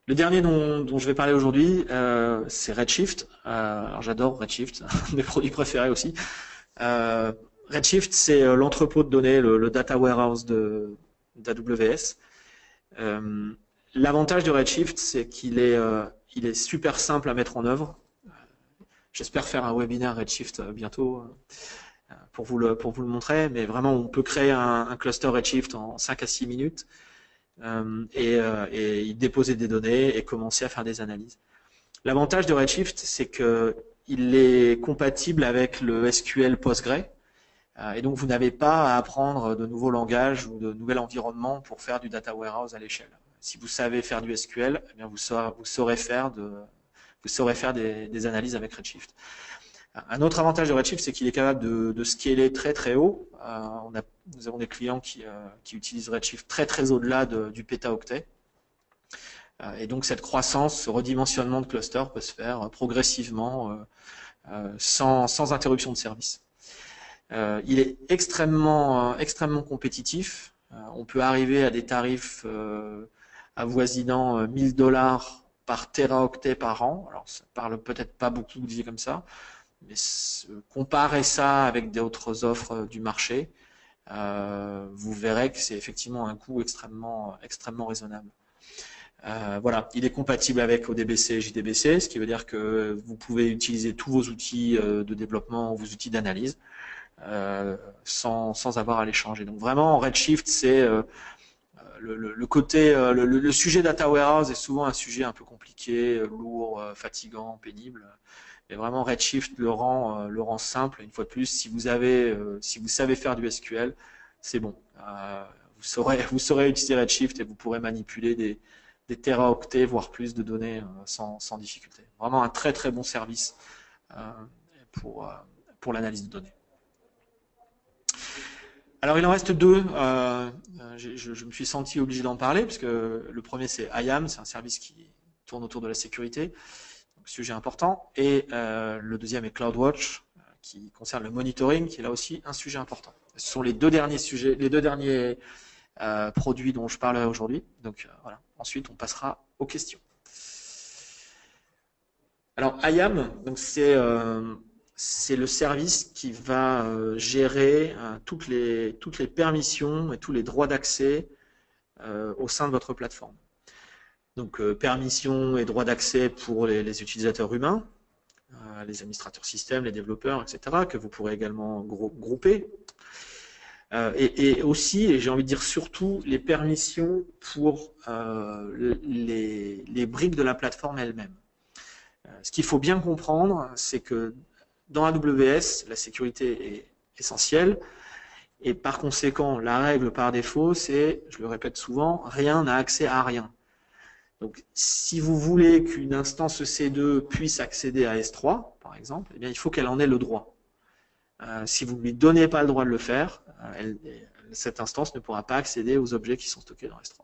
Speaker 1: Le dernier dont je vais parler aujourd'hui, c'est Redshift. Alors j'adore Redshift, c'est un de mes produits préférés aussi. Redshift, c'est l'entrepôt de données, le data warehouse d'AWS. L'avantage de Redshift, c'est qu'il est super simple à mettre en œuvre. J'espère faire un webinaire Redshift bientôt pour vous le montrer, mais vraiment on peut créer un cluster Redshift en 5 à 6 minutes et y déposer des données et commencer à faire des analyses. L'avantage de Redshift, c'est qu'il est compatible avec le SQL Postgre, et donc vous n'avez pas à apprendre de nouveaux langages ou de nouvel environnement pour faire du data warehouse à l'échelle. Si vous savez faire du SQL, eh bien vous saurez faire des analyses avec Redshift. Un autre avantage de Redshift, c'est qu'il est capable de scaler très très haut. Nous avons des clients qui utilisent Redshift très au-delà du pétaoctet. Et donc cette croissance, ce redimensionnement de cluster peut se faire progressivement sans interruption de service. Il est extrêmement compétitif. On peut arriver à des tarifs avoisinant $1000 par téraoctet par an. Alors ça parle peut-être pas beaucoup dit comme ça, mais comparez ça avec d'autres offres du marché, vous verrez que c'est effectivement un coût extrêmement raisonnable. Voilà, il est compatible avec ODBC et JDBC, ce qui veut dire que vous pouvez utiliser tous vos outils de développement, vos outils d'analyse, sans avoir à les changer. Donc vraiment, Redshift, c'est le sujet data warehouse est souvent un sujet un peu compliqué, lourd, fatigant, pénible. Mais vraiment, Redshift le rend simple. Une fois de plus, si vous savez faire du SQL, c'est bon. Vous saurez utiliser Redshift et vous pourrez manipuler des téraoctets, voire plus de données sans difficulté. Vraiment un très bon service pour l'analyse de données. Alors il en reste deux. Je me suis senti obligé d'en parler parce que le premier c'est IAM, c'est un service qui tourne autour de la sécurité. Sujet important, et le deuxième est CloudWatch qui concerne le monitoring, qui est là aussi un sujet important. Ce sont les deux derniers produits dont je parlerai aujourd'hui. Donc voilà. Ensuite, on passera aux questions. Alors IAM, donc c'est le service qui va gérer toutes les permissions et tous les droits d'accès au sein de votre plateforme. Donc permissions et droits d'accès pour les utilisateurs humains, les administrateurs système, les développeurs, etc., que vous pourrez également grouper. Et aussi, et j'ai envie de dire surtout, les permissions pour les briques de la plateforme elle-même. Ce qu'il faut bien comprendre, c'est que dans AWS, la sécurité est essentielle, et par conséquent, la règle par défaut, c'est, je le répète souvent, rien n'a accès à rien. Donc, si vous voulez qu'une instance EC2 puisse accéder à S3, par exemple, eh bien, il faut qu'elle en ait le droit. Si vous ne lui donnez pas le droit de le faire, cette instance ne pourra pas accéder aux objets qui sont stockés dans S3.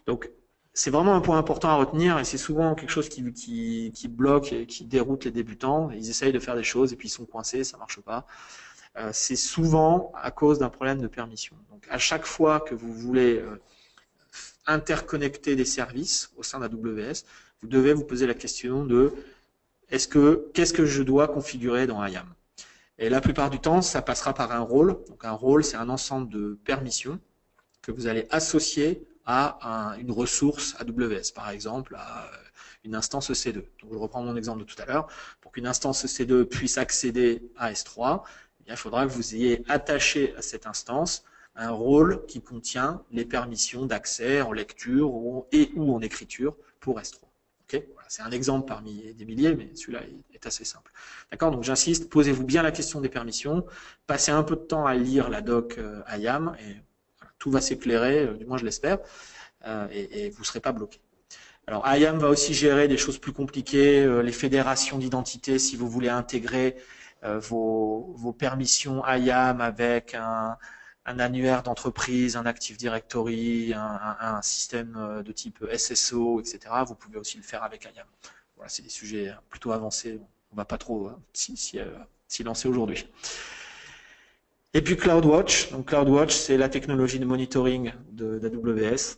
Speaker 1: Donc, c'est vraiment un point important à retenir et c'est souvent quelque chose qui bloque et qui déroute les débutants. Ils essayent de faire des choses et puis ils sont coincés, ça marche pas. C'est souvent à cause d'un problème de permission. Donc, à chaque fois que vous voulez interconnecter des services au sein d'AWS, vous devez vous poser la question de qu'est-ce que je dois configurer dans IAM? Et la plupart du temps, ça passera par un rôle. Donc un rôle, c'est un ensemble de permissions que vous allez associer à une ressource AWS, par exemple à une instance EC2. Donc je reprends mon exemple de tout à l'heure. Pour qu'une instance EC2 puisse accéder à S3, eh bien, il faudra que vous ayez attaché à cette instance un rôle qui contient les permissions d'accès en lecture ou en écriture pour S3. Okay, voilà, c'est un exemple parmi des milliers, mais celui-là est assez simple. D'accord, donc j'insiste, posez-vous bien la question des permissions, passez un peu de temps à lire la doc IAM et voilà, tout va s'éclairer, du moins je l'espère, et vous ne serez pas bloqué. Alors IAM va aussi gérer des choses plus compliquées, les fédérations d'identité, si vous voulez intégrer vos permissions IAM avec un annuaire d'entreprise, un Active Directory, un système de type SSO, etc., vous pouvez aussi le faire avec IAM. Voilà, c'est des sujets plutôt avancés. On ne va pas trop s'y lancer aujourd'hui. Et puis CloudWatch. Donc CloudWatch, c'est la technologie de monitoring d'AWS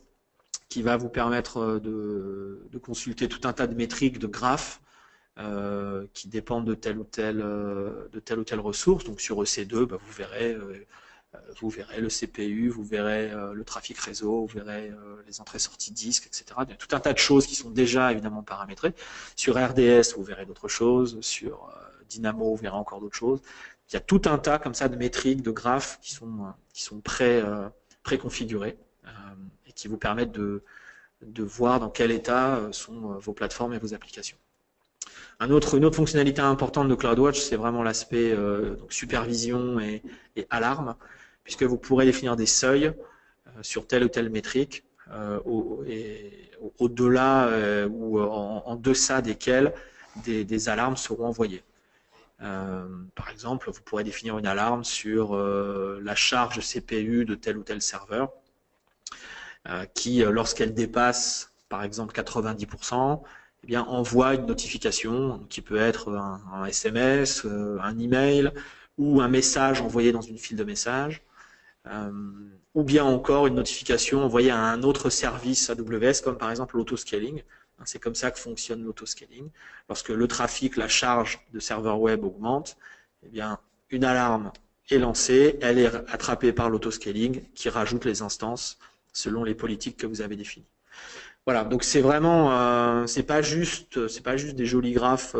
Speaker 1: qui va vous permettre de consulter tout un tas de métriques, de graphes qui dépendent de telle ou telle ressource. Donc sur EC2, bah, vous verrez le CPU, vous verrez le trafic réseau, vous verrez les entrées-sorties disques, etc. Il y a tout un tas de choses qui sont déjà évidemment paramétrées. Sur RDS, vous verrez d'autres choses. Sur Dynamo, vous verrez encore d'autres choses. Il y a tout un tas comme ça de métriques, de graphes qui sont préconfigurés et qui vous permettent de voir dans quel état sont vos plateformes et vos applications. Une autre fonctionnalité importante de CloudWatch, c'est vraiment l'aspect supervision et alarme, puisque vous pourrez définir des seuils sur telle ou telle métrique, au-delà ou en deçà desquels des alarmes seront envoyées. Par exemple, vous pourrez définir une alarme sur la charge CPU de tel ou tel serveur, qui, lorsqu'elle dépasse, par exemple, 90%, eh bien, envoie une notification qui peut être un SMS, un email ou un message envoyé dans une file de messages, ou bien encore une notification envoyée à un autre service AWS, comme par exemple l'autoscaling. C'est comme ça que fonctionne l'autoscaling. Lorsque le trafic, la charge de serveur web augmente, eh bien, une alarme est lancée, elle est attrapée par l'autoscaling qui rajoute les instances selon les politiques que vous avez définies. Voilà, donc c'est vraiment, c'est pas juste des jolis graphes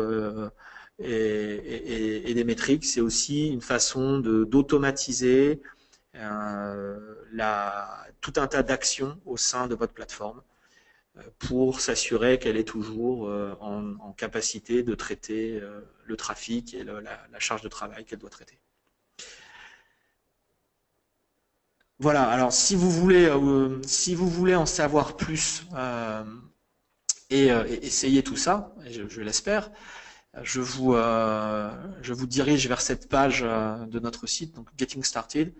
Speaker 1: et des métriques, c'est aussi une façon d'automatiser tout un tas d'actions au sein de votre plateforme pour s'assurer qu'elle est toujours en capacité de traiter le trafic et la charge de travail qu'elle doit traiter. Voilà, alors si vous voulez en savoir plus et essayer tout ça, je l'espère, je vous dirige vers cette page de notre site, donc Getting Started,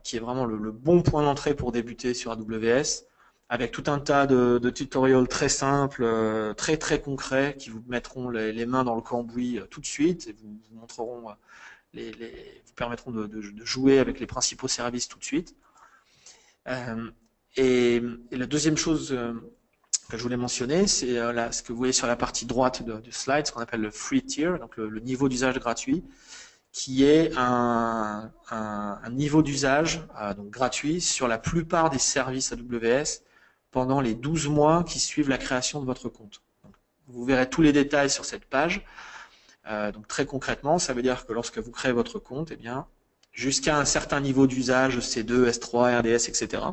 Speaker 1: qui est vraiment le bon point d'entrée pour débuter sur AWS, avec tout un tas de tutoriels très simples, très très concrets, qui vous mettront les mains dans le cambouis tout de suite et vous montreront, vous permettront de jouer avec les principaux services tout de suite. Et la deuxième chose que je voulais mentionner, c'est ce que vous voyez sur la partie droite du slide, ce qu'on appelle le free tier, donc le niveau d'usage gratuit, qui est un niveau d'usage donc gratuit sur la plupart des services AWS pendant les 12 mois qui suivent la création de votre compte. Donc, vous verrez tous les détails sur cette page. Donc très concrètement, ça veut dire que lorsque vous créez votre compte, eh bien, jusqu'à un certain niveau d'usage, C2, S3, RDS, etc.,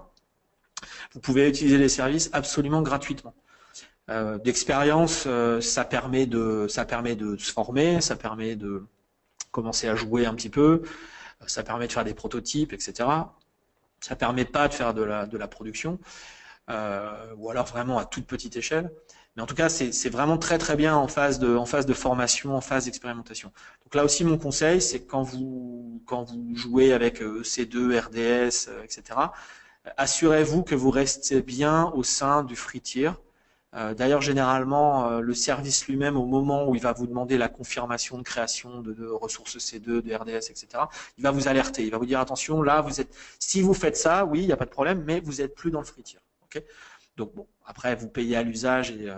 Speaker 1: vous pouvez utiliser les services absolument gratuitement. D'expérience, ça permet de se former, ça permet de commencer à jouer un petit peu, ça permet de faire des prototypes, etc. Ça permet pas de faire de la production, ou alors vraiment à toute petite échelle. Mais en tout cas, c'est vraiment très très bien en phase de formation, en phase d'expérimentation. Donc là aussi, mon conseil, c'est quand vous jouez avec EC2, RDS, etc., assurez-vous que vous restez bien au sein du free tier. D'ailleurs, généralement, le service lui-même, au moment où il va vous demander la confirmation de création de ressources C2, de RDS, etc., il va vous alerter. Il va vous dire, attention, là, si vous faites ça, oui, il n'y a pas de problème, mais vous n'êtes plus dans le free tier. Okay. Donc, bon, après, vous payez à l'usage et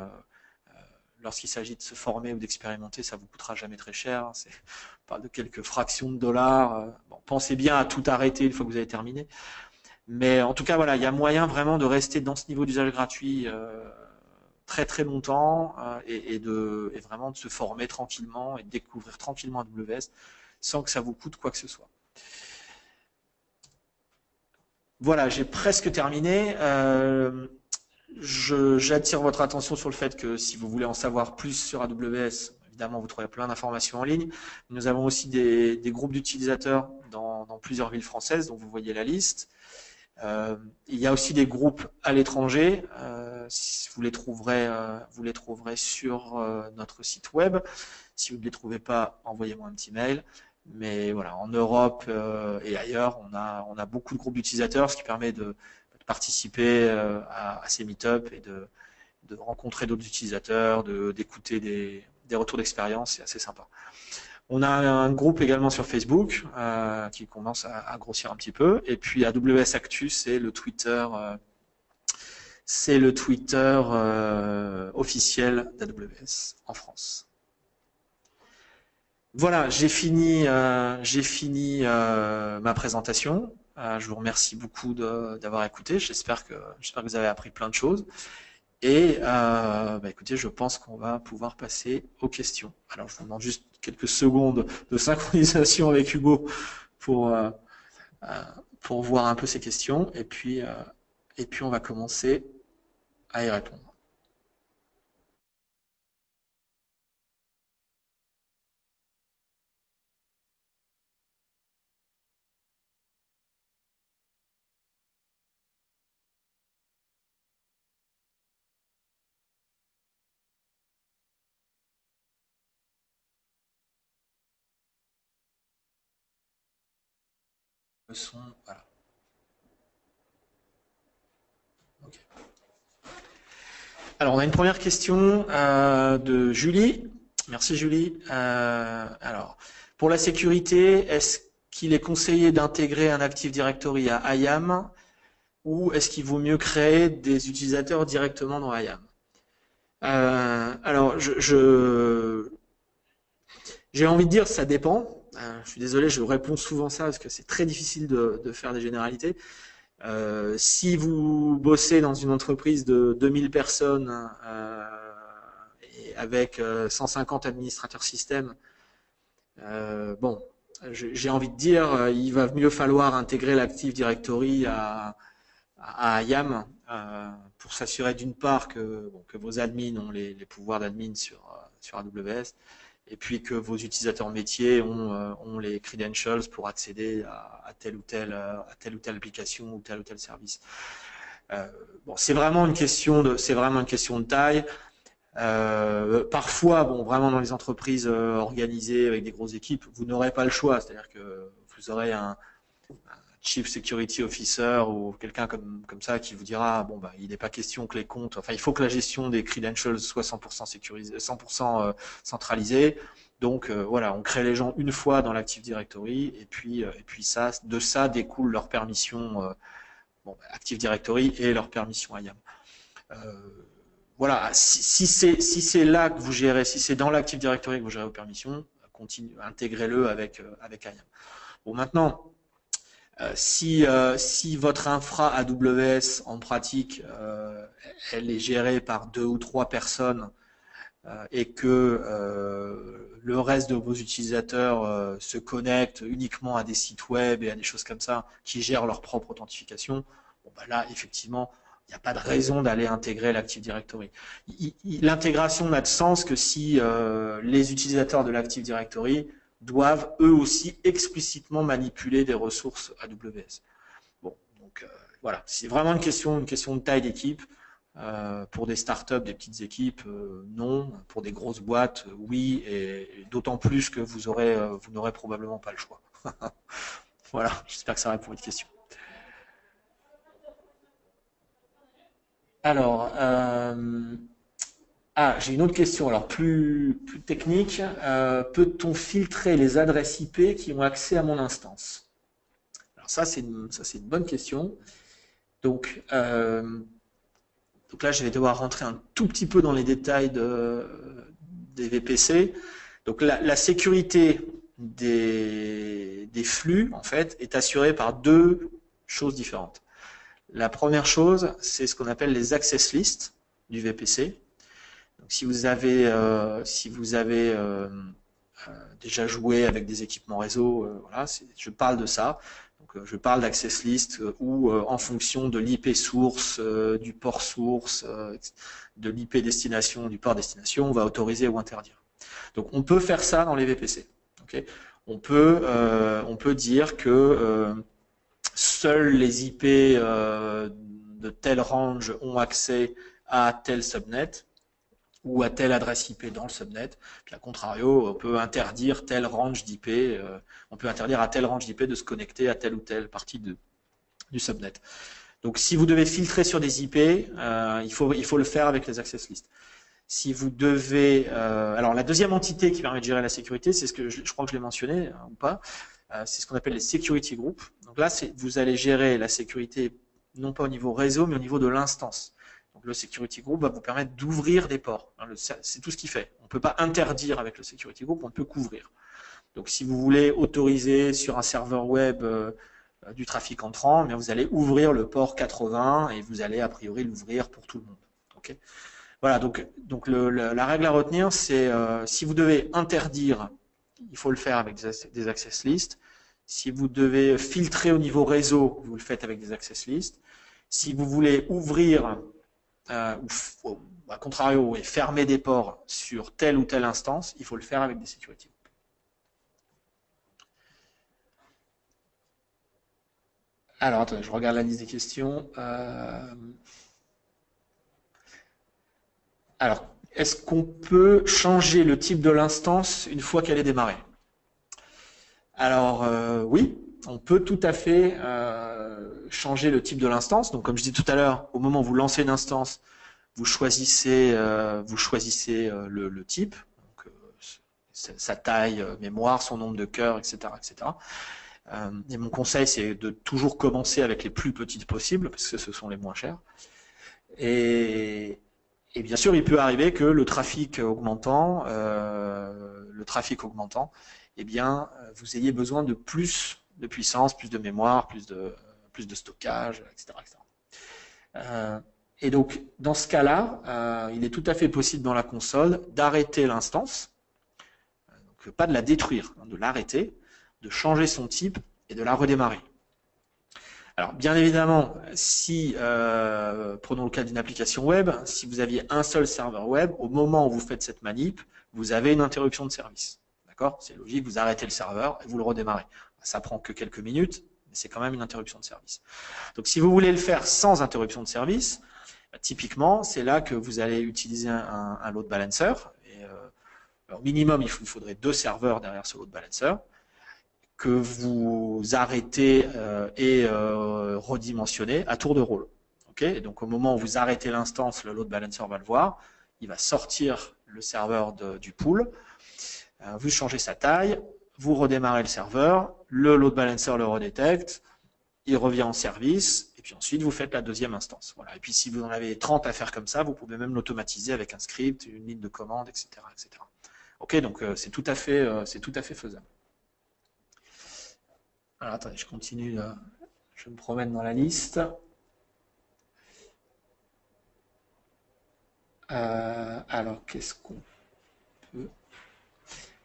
Speaker 1: lorsqu'il s'agit de se former ou d'expérimenter, ça vous coûtera jamais très cher. C'est pas de quelques fractions de dollars. Bon, pensez bien à tout arrêter une fois que vous avez terminé. Mais en tout cas, voilà, il y a moyen vraiment de rester dans ce niveau d'usage gratuit très très longtemps et vraiment de se former tranquillement et de découvrir tranquillement AWS sans que ça vous coûte quoi que ce soit. Voilà, j'ai presque terminé. J'attire votre attention sur le fait que si vous voulez en savoir plus sur AWS, évidemment vous trouverez plein d'informations en ligne. Nous avons aussi des groupes d'utilisateurs dans plusieurs villes françaises, dont vous voyez la liste. Il y a aussi des groupes à l'étranger, vous les trouverez sur notre site web. Si vous ne les trouvez pas, envoyez-moi un petit mail. Mais voilà, en Europe et ailleurs, on a beaucoup de groupes d'utilisateurs, ce qui permet de participer à ces meet-up et de rencontrer d'autres utilisateurs, d'écouter des retours d'expérience, c'est assez sympa. On a un groupe également sur Facebook qui commence à grossir un petit peu. Et puis AWS Actu, c'est le Twitter officiel d'AWS en France. Voilà, j'ai fini ma présentation. Je vous remercie beaucoup d'avoir écouté. J'espère que vous avez appris plein de choses. Et écoutez, je pense qu'on va pouvoir passer aux questions. Alors, je vous demande juste quelques secondes de synchronisation avec Hugo pour, euh, pour voir un peu ces questions. Et puis on va commencer à y répondre. Le son, voilà. Ok. Alors, on a une première question de Julie. Merci Julie. Alors, pour la sécurité, est-ce qu'il est conseillé d'intégrer un Active Directory à IAM ou est-ce qu'il vaut mieux créer des utilisateurs directement dans IAM? Alors, j'ai envie de dire ça dépend. Je suis désolé, je réponds souvent ça parce que c'est très difficile de faire des généralités. Si vous bossez dans une entreprise de 2000 personnes et avec 150 administrateurs système, bon, j'ai envie de dire, il va mieux falloir intégrer l'Active Directory à IAM pour s'assurer d'une part que vos admins ont les pouvoirs d'admin sur AWS et puis que vos utilisateurs métiers ont les credentials pour accéder à telle ou telle application ou tel service. Bon, c'est vraiment une question de taille. Parfois, bon, vraiment dans les entreprises organisées avec des grosses équipes, vous n'aurez pas le choix. C'est-à-dire que vous aurez un Chief Security Officer ou quelqu'un comme ça qui vous dira bon bah il n'est pas question que les comptes, enfin il faut que la gestion des credentials soit 100% sécurisée, 100% centralisée. Donc voilà, on crée les gens une fois dans l'Active Directory et puis de ça découle leur permission Active Directory et leur permission IAM. Voilà, si c'est là que vous gérez, si c'est dans l'Active Directory que vous gérez vos permissions, intégrez-le avec IAM. Bon maintenant. Si votre infra AWS en pratique elle est gérée par 2 ou 3 personnes et que le reste de vos utilisateurs se connectent uniquement à des sites web et à des choses comme ça qui gèrent leur propre authentification, bon, bah là effectivement il n'y a pas de raison d'aller intégrer l'Active Directory. L'intégration n'a de sens que si les utilisateurs de l'Active Directory doivent eux aussi explicitement manipuler des ressources AWS. Bon, donc voilà, c'est vraiment une question de taille d'équipe. Pour des startups, des petites équipes, non. Pour des grosses boîtes, oui. Et d'autant plus que vous n'aurez probablement pas le choix. Voilà, j'espère que ça répond à votre question. Alors, j'ai une autre question, alors plus technique. Peut-on filtrer les adresses IP qui ont accès à mon instance? Alors ça, c'est une bonne question. Donc, là, je vais devoir rentrer un tout petit peu dans les détails des VPC. Donc la sécurité des flux, en fait, est assurée par deux choses différentes. La première chose, c'est ce qu'on appelle les access lists du VPC. Donc, si vous avez déjà joué avec des équipements réseau, voilà, je parle de ça. Donc, je parle d'access list où, en fonction de l'IP source, du port source, de l'IP destination, du port destination, on va autoriser ou interdire. Donc, on peut faire ça dans les VPC. Okay, on peut dire que seuls les IP de tel range ont accès à tel subnet. ou à telle adresse IP dans le subnet. Puis à contrario, on peut interdire tel range d'IP, on peut interdire à tel range d'IP de se connecter à telle ou telle partie du subnet. Donc si vous devez filtrer sur des IP, il faut le faire avec les access lists. Si vous devez, alors la deuxième entité qui permet de gérer la sécurité, c'est ce que je crois que je l'ai mentionné ou pas, c'est ce qu'on appelle les security groups. Donc là, vous allez gérer la sécurité non pas au niveau réseau, mais au niveau de l'instance. Donc le security group va vous permettre d'ouvrir des ports. C'est tout ce qu'il fait. On ne peut pas interdire avec le security group, on peut couvrir. Donc si vous voulez autoriser sur un serveur web du trafic entrant, bien vous allez ouvrir le port 80 et vous allez a priori l'ouvrir pour tout le monde. Okay, voilà, donc la règle à retenir, c'est si vous devez interdire, il faut le faire avec des access lists. Si vous devez filtrer au niveau réseau, vous le faites avec des access lists. Si vous voulez ouvrir, ou à contrario, et fermer des ports sur telle ou telle instance, il faut le faire avec des security groups. Alors, attendez, je regarde la liste des questions. Alors, est-ce qu'on peut changer le type de l'instance une fois qu'elle est démarrée? Alors, oui, on peut tout à fait changer le type de l'instance. Donc, comme je dis tout à l'heure, au moment où vous lancez une instance, vous choisissez le type, donc, sa taille, mémoire, son nombre de cœurs, etc., etc. Et mon conseil, c'est de toujours commencer avec les plus petites possibles, parce que ce sont les moins chers. Et bien sûr, il peut arriver que le trafic augmentant, eh bien, vous ayez besoin de plus de puissance, plus de mémoire, plus de stockage, etc., etc. Et donc, dans ce cas-là, il est tout à fait possible dans la console d'arrêter l'instance, donc pas de la détruire, hein, de l'arrêter, de changer son type et de la redémarrer. Alors, bien évidemment, si, prenons le cas d'une application web, si vous aviez un seul serveur web, au moment où vous faites cette manip, vous avez une interruption de service. D'accord? C'est logique, vous arrêtez le serveur et vous le redémarrez. Ça prend que quelques minutes, mais c'est quand même une interruption de service. Donc, si vous voulez le faire sans interruption de service, typiquement, c'est là que vous allez utiliser un load balancer. Et, au minimum, il faudrait 2 serveurs derrière ce load balancer que vous arrêtez et redimensionnez à tour de rôle. Okay, et donc au moment où vous arrêtez l'instance, le load balancer va le voir, il va sortir le serveur du pool, vous changez sa taille, vous redémarrez le serveur, le load balancer le redétecte, il revient en service, et puis ensuite vous faites la deuxième instance. Voilà. Et puis si vous en avez 30 à faire comme ça, vous pouvez même l'automatiser avec un script, une ligne de commande, etc., etc. Ok, donc c'est tout à fait faisable. Alors attendez, je continue, je me promène dans la liste. Alors, qu'est-ce qu'on peut...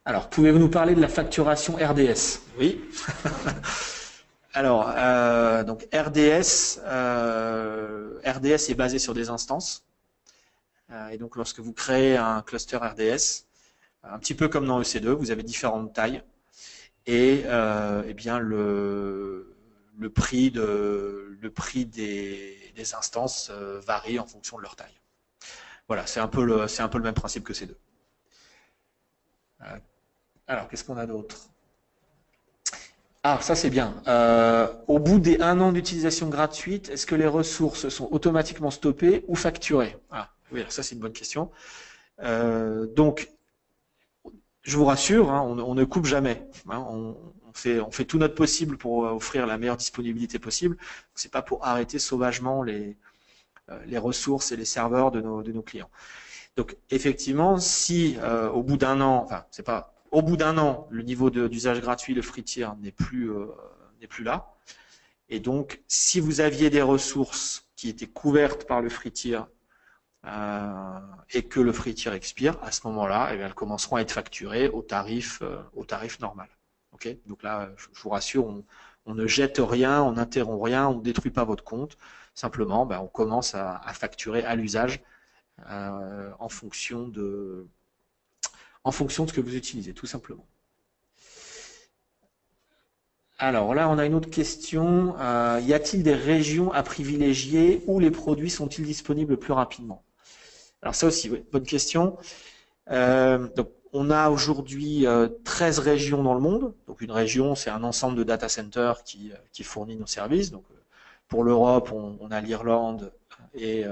Speaker 1: Alors, pouvez-vous nous parler de la facturation RDS? Oui. Alors, donc RDS est basé sur des instances. Et donc, lorsque vous créez un cluster RDS, un petit peu comme dans EC2, vous avez différentes tailles. Et eh bien le prix des instances varie en fonction de leur taille. Voilà, c'est un peu le même principe que ces deux. Alors, qu'est-ce qu'on a d'autre? Ah, ça c'est bien. Au bout des 1 an d'utilisation gratuite, est-ce que les ressources sont automatiquement stoppées ou facturées? Ah, oui, ça c'est une bonne question. Donc, je vous rassure, hein, on ne coupe jamais. Hein, on fait tout notre possible pour offrir la meilleure disponibilité possible. C'est pas pour arrêter sauvagement les ressources et les serveurs de nos clients. Donc effectivement, si au bout d'un an, enfin c'est pas au bout d'un an, le niveau d'usage gratuit, le free tier n'est plus là. Et donc si vous aviez des ressources qui étaient couvertes par le free tier et que le free tier expire, à ce moment-là, eh bien, elles commenceront à être facturées au tarif normal. Okay, donc là, je vous rassure, on ne jette rien, on n'interrompt rien, on ne détruit pas votre compte. Simplement, on commence à facturer à l'usage en fonction de ce que vous utilisez, tout simplement. Alors là, on a une autre question. Y a-t-il des régions à privilégier où les produits sont-ils disponibles plus rapidement? Alors ça aussi, oui, bonne question. Donc, on a aujourd'hui 13 régions dans le monde. Donc une région, c'est un ensemble de data centers qui fournit nos services. Donc pour l'Europe, on a l'Irlande et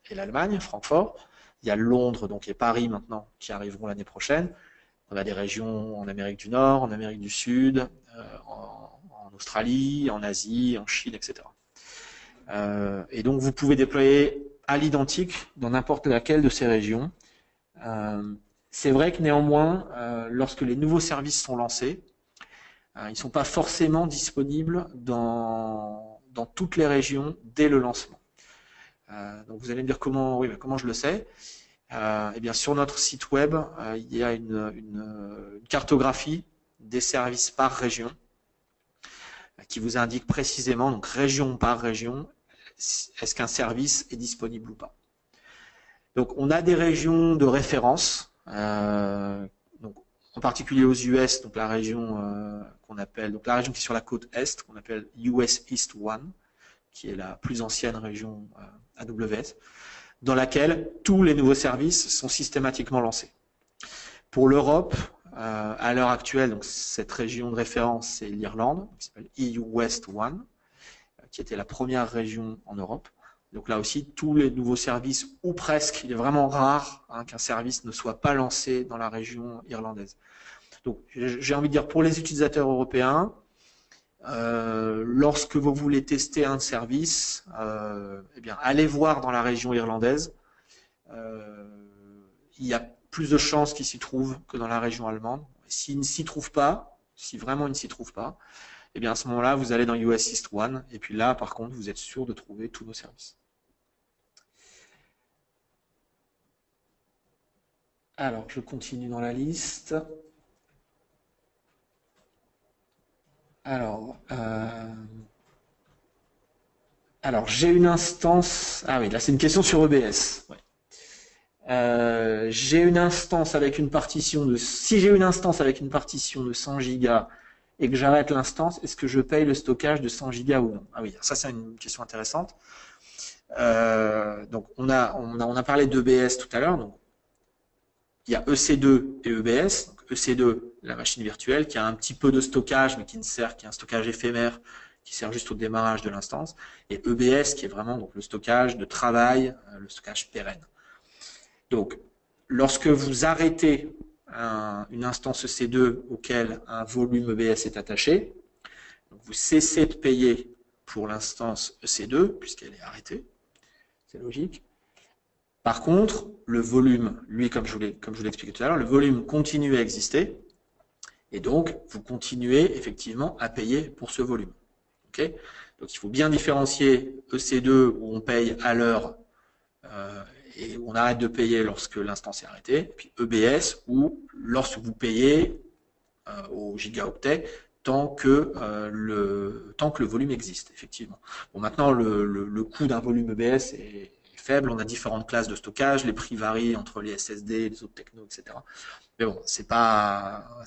Speaker 1: l'Allemagne, Francfort. Il y a Londres donc, et Paris maintenant qui arriveront l'année prochaine. On a des régions en Amérique du Nord, en Amérique du Sud, en Australie, en Asie, en Chine, etc. Et donc vous pouvez déployer à l'identique dans n'importe laquelle de ces régions. C'est vrai que néanmoins, lorsque les nouveaux services sont lancés, ils ne sont pas forcément disponibles dans toutes les régions dès le lancement. Donc vous allez me dire comment, oui, comment je le sais. Eh bien, sur notre site web, il y a une cartographie des services par région qui vous indique précisément, donc région par région, est-ce qu'un service est disponible ou pas. Donc on a des régions de référence, donc, en particulier aux US, donc la région qu'on appelle, donc la région qui est sur la côte Est, qu'on appelle US East 1, qui est la plus ancienne région AWS, dans laquelle tous les nouveaux services sont systématiquement lancés. Pour l'Europe, à l'heure actuelle, donc cette région de référence, c'est l'Irlande, qui s'appelle EU West 1, qui était la première région en Europe. Donc là aussi, tous les nouveaux services, ou presque, il est vraiment rare qu'un service ne soit pas lancé dans la région irlandaise. Donc j'ai envie de dire, pour les utilisateurs européens, lorsque vous voulez tester un service, eh bien, allez voir dans la région irlandaise. Il y a plus de chances qu'il s'y trouve que dans la région allemande. S'il ne s'y trouve pas, si vraiment il ne s'y trouve pas, eh bien à ce moment-là, vous allez dans US East 1, et puis là, par contre, vous êtes sûr de trouver tous nos services. Alors, je continue dans la liste. Alors, j'ai une instance. Ah oui, là c'est une question sur EBS. Ouais. J'ai une instance avec une partition de. Si j'ai une instance avec une partition de 100 Go et que j'arrête l'instance, est-ce que je paye le stockage de 100 Go ou non? Ah oui, ça c'est une question intéressante. Donc on a parlé d'EBS tout à l'heure. Donc il y a EC2 et EBS. Donc EC2, la machine virtuelle, qui a un petit peu de stockage, mais qui est un stockage éphémère, qui sert juste au démarrage de l'instance. Et EBS, qui est vraiment donc, le stockage de travail, le stockage pérenne. Donc, lorsque vous arrêtez une instance EC2 auquel un volume EBS est attaché, donc vous cessez de payer pour l'instance EC2, puisqu'elle est arrêtée. C'est logique. Par contre, le volume, lui, comme je vous l'ai expliqué tout à l'heure, le volume continue à exister, et donc vous continuez effectivement à payer pour ce volume. Okay, donc il faut bien différencier EC2 où on paye à l'heure et où on arrête de payer lorsque l'instance est arrêtée, et puis EBS où lorsque vous payez au gigaoctet tant que le volume existe, effectivement. Bon, maintenant, le coût d'un volume EBS est faible, on a différentes classes de stockage, les prix varient entre les SSD, les autres technos, etc. Mais bon, c'est par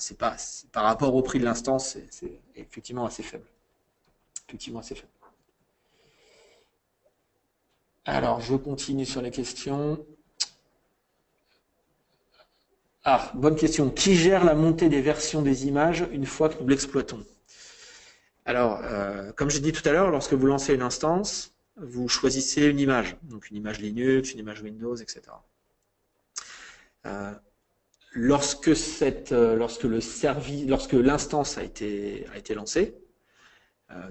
Speaker 1: rapport au prix de l'instance, c'est effectivement assez faible. Effectivement assez faible. Alors, je continue sur les questions. Ah, bonne question. Qui gère la montée des versions des images une fois que nous l'exploitons? Alors, comme j'ai dit tout à l'heure, lorsque vous lancez une instance, vous choisissez une image. Donc une image Linux, une image Windows, etc. Lorsque l'instance a été lancée,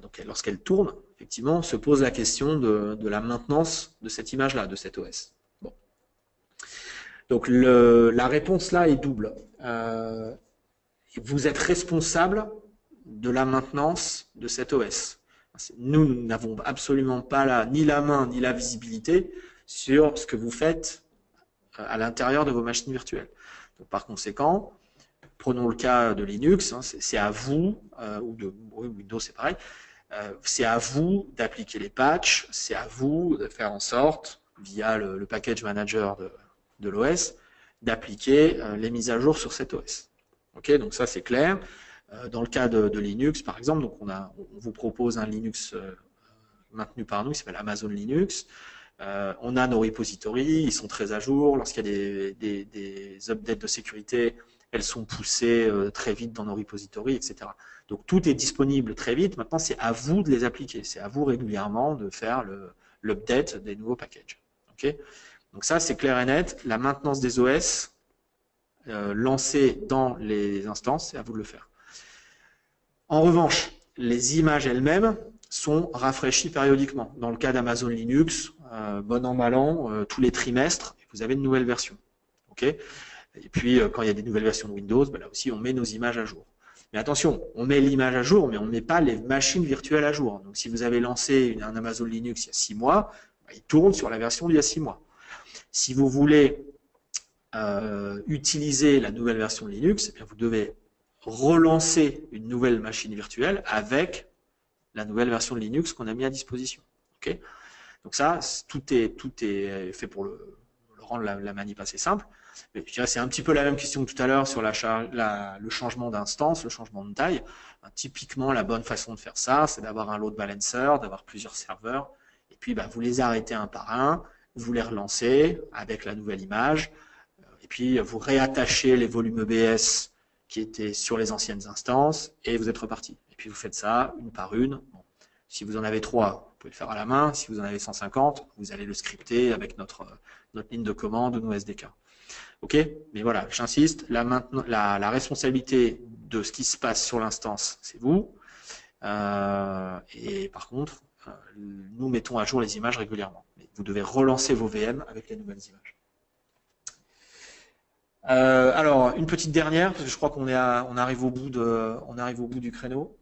Speaker 1: donc lorsqu'elle tourne, effectivement, se pose la question de la maintenance de cette image-là, de cet OS. Bon. Donc la réponse là est double. Vous êtes responsable de la maintenance de cet OS. Nous n'avons absolument pas ni la main ni la visibilité sur ce que vous faites à l'intérieur de vos machines virtuelles. Donc, par conséquent, prenons le cas de Linux, c'est à vous, ou de Windows c'est pareil, c'est à vous d'appliquer les patchs, c'est à vous de faire en sorte, via le package manager de l'OS, d'appliquer les mises à jour sur cet OS. Ok, donc ça c'est clair. Dans le cas de Linux, par exemple, donc on vous propose un Linux maintenu par nous, qui s'appelle Amazon Linux. On a nos repositories, ils sont très à jour. Lorsqu'il y a des updates de sécurité, elles sont poussées très vite dans nos repositories, etc. Donc tout est disponible très vite. Maintenant, c'est à vous de les appliquer. C'est à vous régulièrement de faire l'update des nouveaux packages. Okay, donc ça, c'est clair et net. La maintenance des OS lancée dans les instances, c'est à vous de le faire. En revanche, les images elles-mêmes sont rafraîchies périodiquement. Dans le cas d'Amazon Linux, bon an, mal an, tous les trimestres, vous avez une nouvelle version. Okay, et puis, quand il y a des nouvelles versions de Windows, ben là aussi, on met nos images à jour. Mais attention, on met l'image à jour, mais on ne met pas les machines virtuelles à jour. Donc, si vous avez lancé un Amazon Linux il y a 6 mois, ben, il tourne sur la version d'il y a 6 mois. Si vous voulez utiliser la nouvelle version de Linux, eh bien, vous devez relancer une nouvelle machine virtuelle avec la nouvelle version de Linux qu'on a mis à disposition. Okay, donc ça, tout est fait pour rendre la manip assez simple. Mais je dirais c'est un petit peu la même question que tout à l'heure sur le changement d'instance, le changement de taille. Typiquement, la bonne façon de faire ça, c'est d'avoir un load balancer, d'avoir plusieurs serveurs, et puis vous les arrêtez un par un, vous les relancez avec la nouvelle image, et puis vous réattachez les volumes EBS qui étaient sur les anciennes instances, et vous êtes reparti. Et puis vous faites ça une par une. Bon. Si vous en avez 3, vous pouvez le faire à la main. Si vous en avez 150, vous allez le scripter avec notre ligne de commande ou nos SDK. Ok, mais voilà, j'insiste, la responsabilité de ce qui se passe sur l'instance, c'est vous. Et par contre, nous mettons à jour les images régulièrement. Mais vous devez relancer vos VM avec les nouvelles images. Alors, une petite dernière, parce que je crois qu'on arrive au bout du créneau.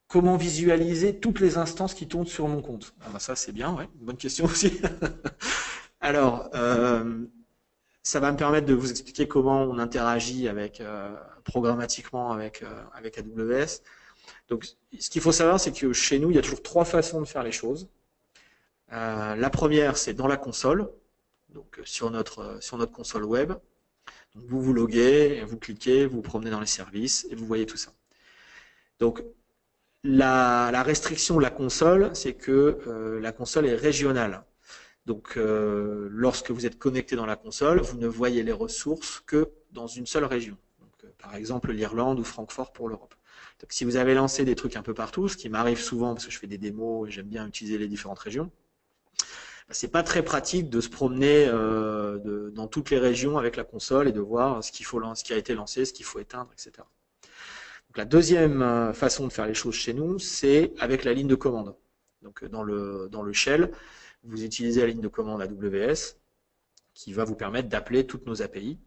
Speaker 1: Comment visualiser toutes les instances qui tournent sur mon compte? Ah bah ça c'est bien, ouais, bonne question aussi. Alors, ça va me permettre de vous expliquer comment on interagit programmatiquement avec AWS. Donc, ce qu'il faut savoir, c'est que chez nous, il y a toujours 3 façons de faire les choses. La première, c'est dans la console, donc sur notre console web. Donc, vous vous loguez, vous cliquez, vous vous promenez dans les services et vous voyez tout ça. Donc, la restriction de la console, c'est que la console est régionale. Donc, lorsque vous êtes connecté dans la console, vous ne voyez les ressources que dans une seule région. Donc, par exemple, l'Irlande ou Francfort pour l'Europe. Donc, si vous avez lancé des trucs un peu partout, ce qui m'arrive souvent parce que je fais des démos et j'aime bien utiliser les différentes régions, c'est pas très pratique de se promener dans toutes les régions avec la console et de voir ce qui a été lancé, ce qu'il faut éteindre, etc. Donc, la deuxième façon de faire les choses chez nous, c'est avec la ligne de commande. Donc, dans le shell, vous utilisez la ligne de commande AWS qui va vous permettre d'appeler toutes nos API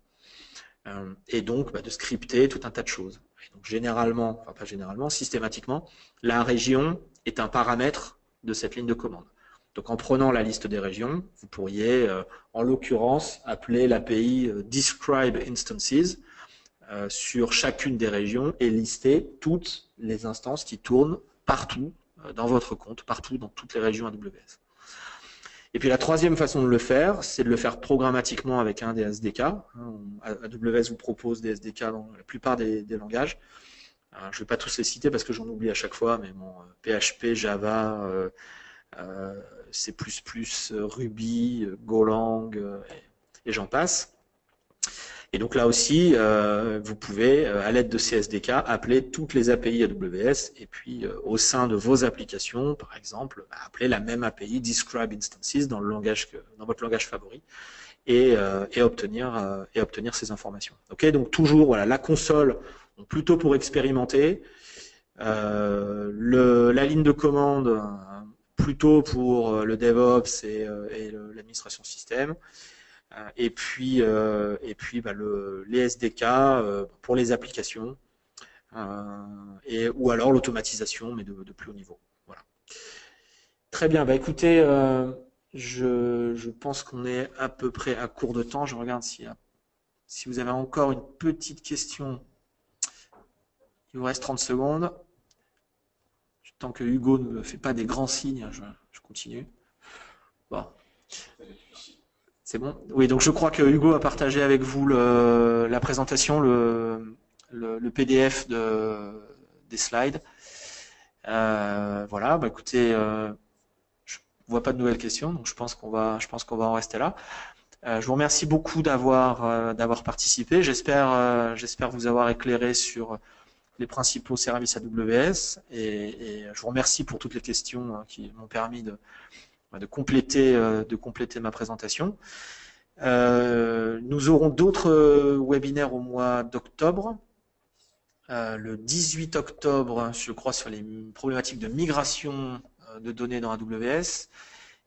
Speaker 1: et donc de scripter tout un tas de choses. Et donc généralement, enfin pas généralement, systématiquement, la région est un paramètre de cette ligne de commande. Donc en prenant la liste des régions, vous pourriez en l'occurrence appeler l'API describe instances sur chacune des régions et lister toutes les instances qui tournent partout dans votre compte, partout dans toutes les régions AWS. Et puis la troisième façon de le faire, c'est de le faire programmatiquement avec un des SDK. AWS vous propose des SDK dans la plupart des langages. Je ne vais pas tous les citer parce que j'en oublie à chaque fois, mais bon, PHP, Java, C++, Ruby, Golang, et j'en passe. Et donc là aussi, vous pouvez, à l'aide de ces SDK, appeler toutes les API AWS et puis au sein de vos applications, par exemple, appeler la même API describe instances dans votre langage favori et obtenir ces informations. Ok, donc toujours voilà, la console plutôt pour expérimenter, la ligne de commande plutôt pour le DevOps et l'administration système. Et puis les SDK pour les applications ou alors l'automatisation mais de plus haut niveau. Voilà. Très bien, écoutez, je pense qu'on est à peu près à court de temps. Je regarde si vous avez encore une petite question. Il vous reste 30 secondes. Tant que Hugo ne me fait pas des grands signes, je continue. Bon. C'est bon? Oui, donc je crois que Hugo a partagé avec vous la présentation, le PDF des slides. Voilà, bah écoutez, je vois pas de nouvelles questions, donc je pense qu'on va en rester là. Je vous remercie beaucoup d'avoir participé. J'espère vous avoir éclairé sur les principaux services AWS et je vous remercie pour toutes les questions qui m'ont permis de compléter ma présentation. Nous aurons d'autres webinaires au mois d'octobre. Le 18 octobre, je crois, sur les problématiques de migration de données dans AWS.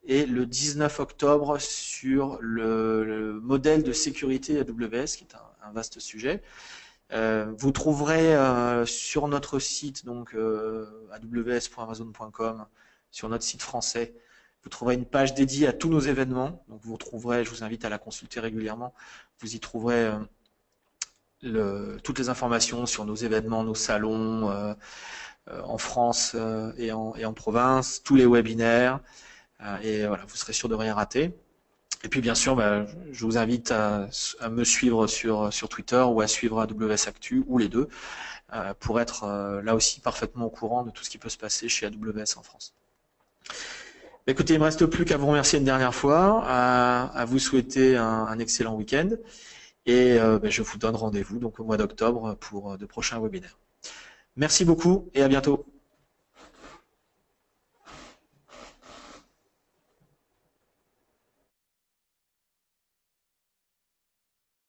Speaker 1: Et le 19 octobre sur le modèle de sécurité AWS, qui est un vaste sujet. Vous trouverez sur notre site, donc aws.amazon.com, sur notre site français, vous trouverez une page dédiée à tous nos événements. Donc vous retrouverez, je vous invite à la consulter régulièrement, vous y trouverez toutes les informations sur nos événements, nos salons en France et en province, tous les webinaires. Et voilà, vous serez sûr de rien rater. Et puis bien sûr, je vous invite à me suivre sur Twitter ou à suivre AWS Actu, ou les deux, pour être là aussi parfaitement au courant de tout ce qui peut se passer chez AWS en France. Écoutez, il ne me reste plus qu'à vous remercier une dernière fois, à vous souhaiter un excellent week-end, et je vous donne rendez-vous donc au mois d'octobre pour de prochains webinaires. Merci beaucoup et à bientôt.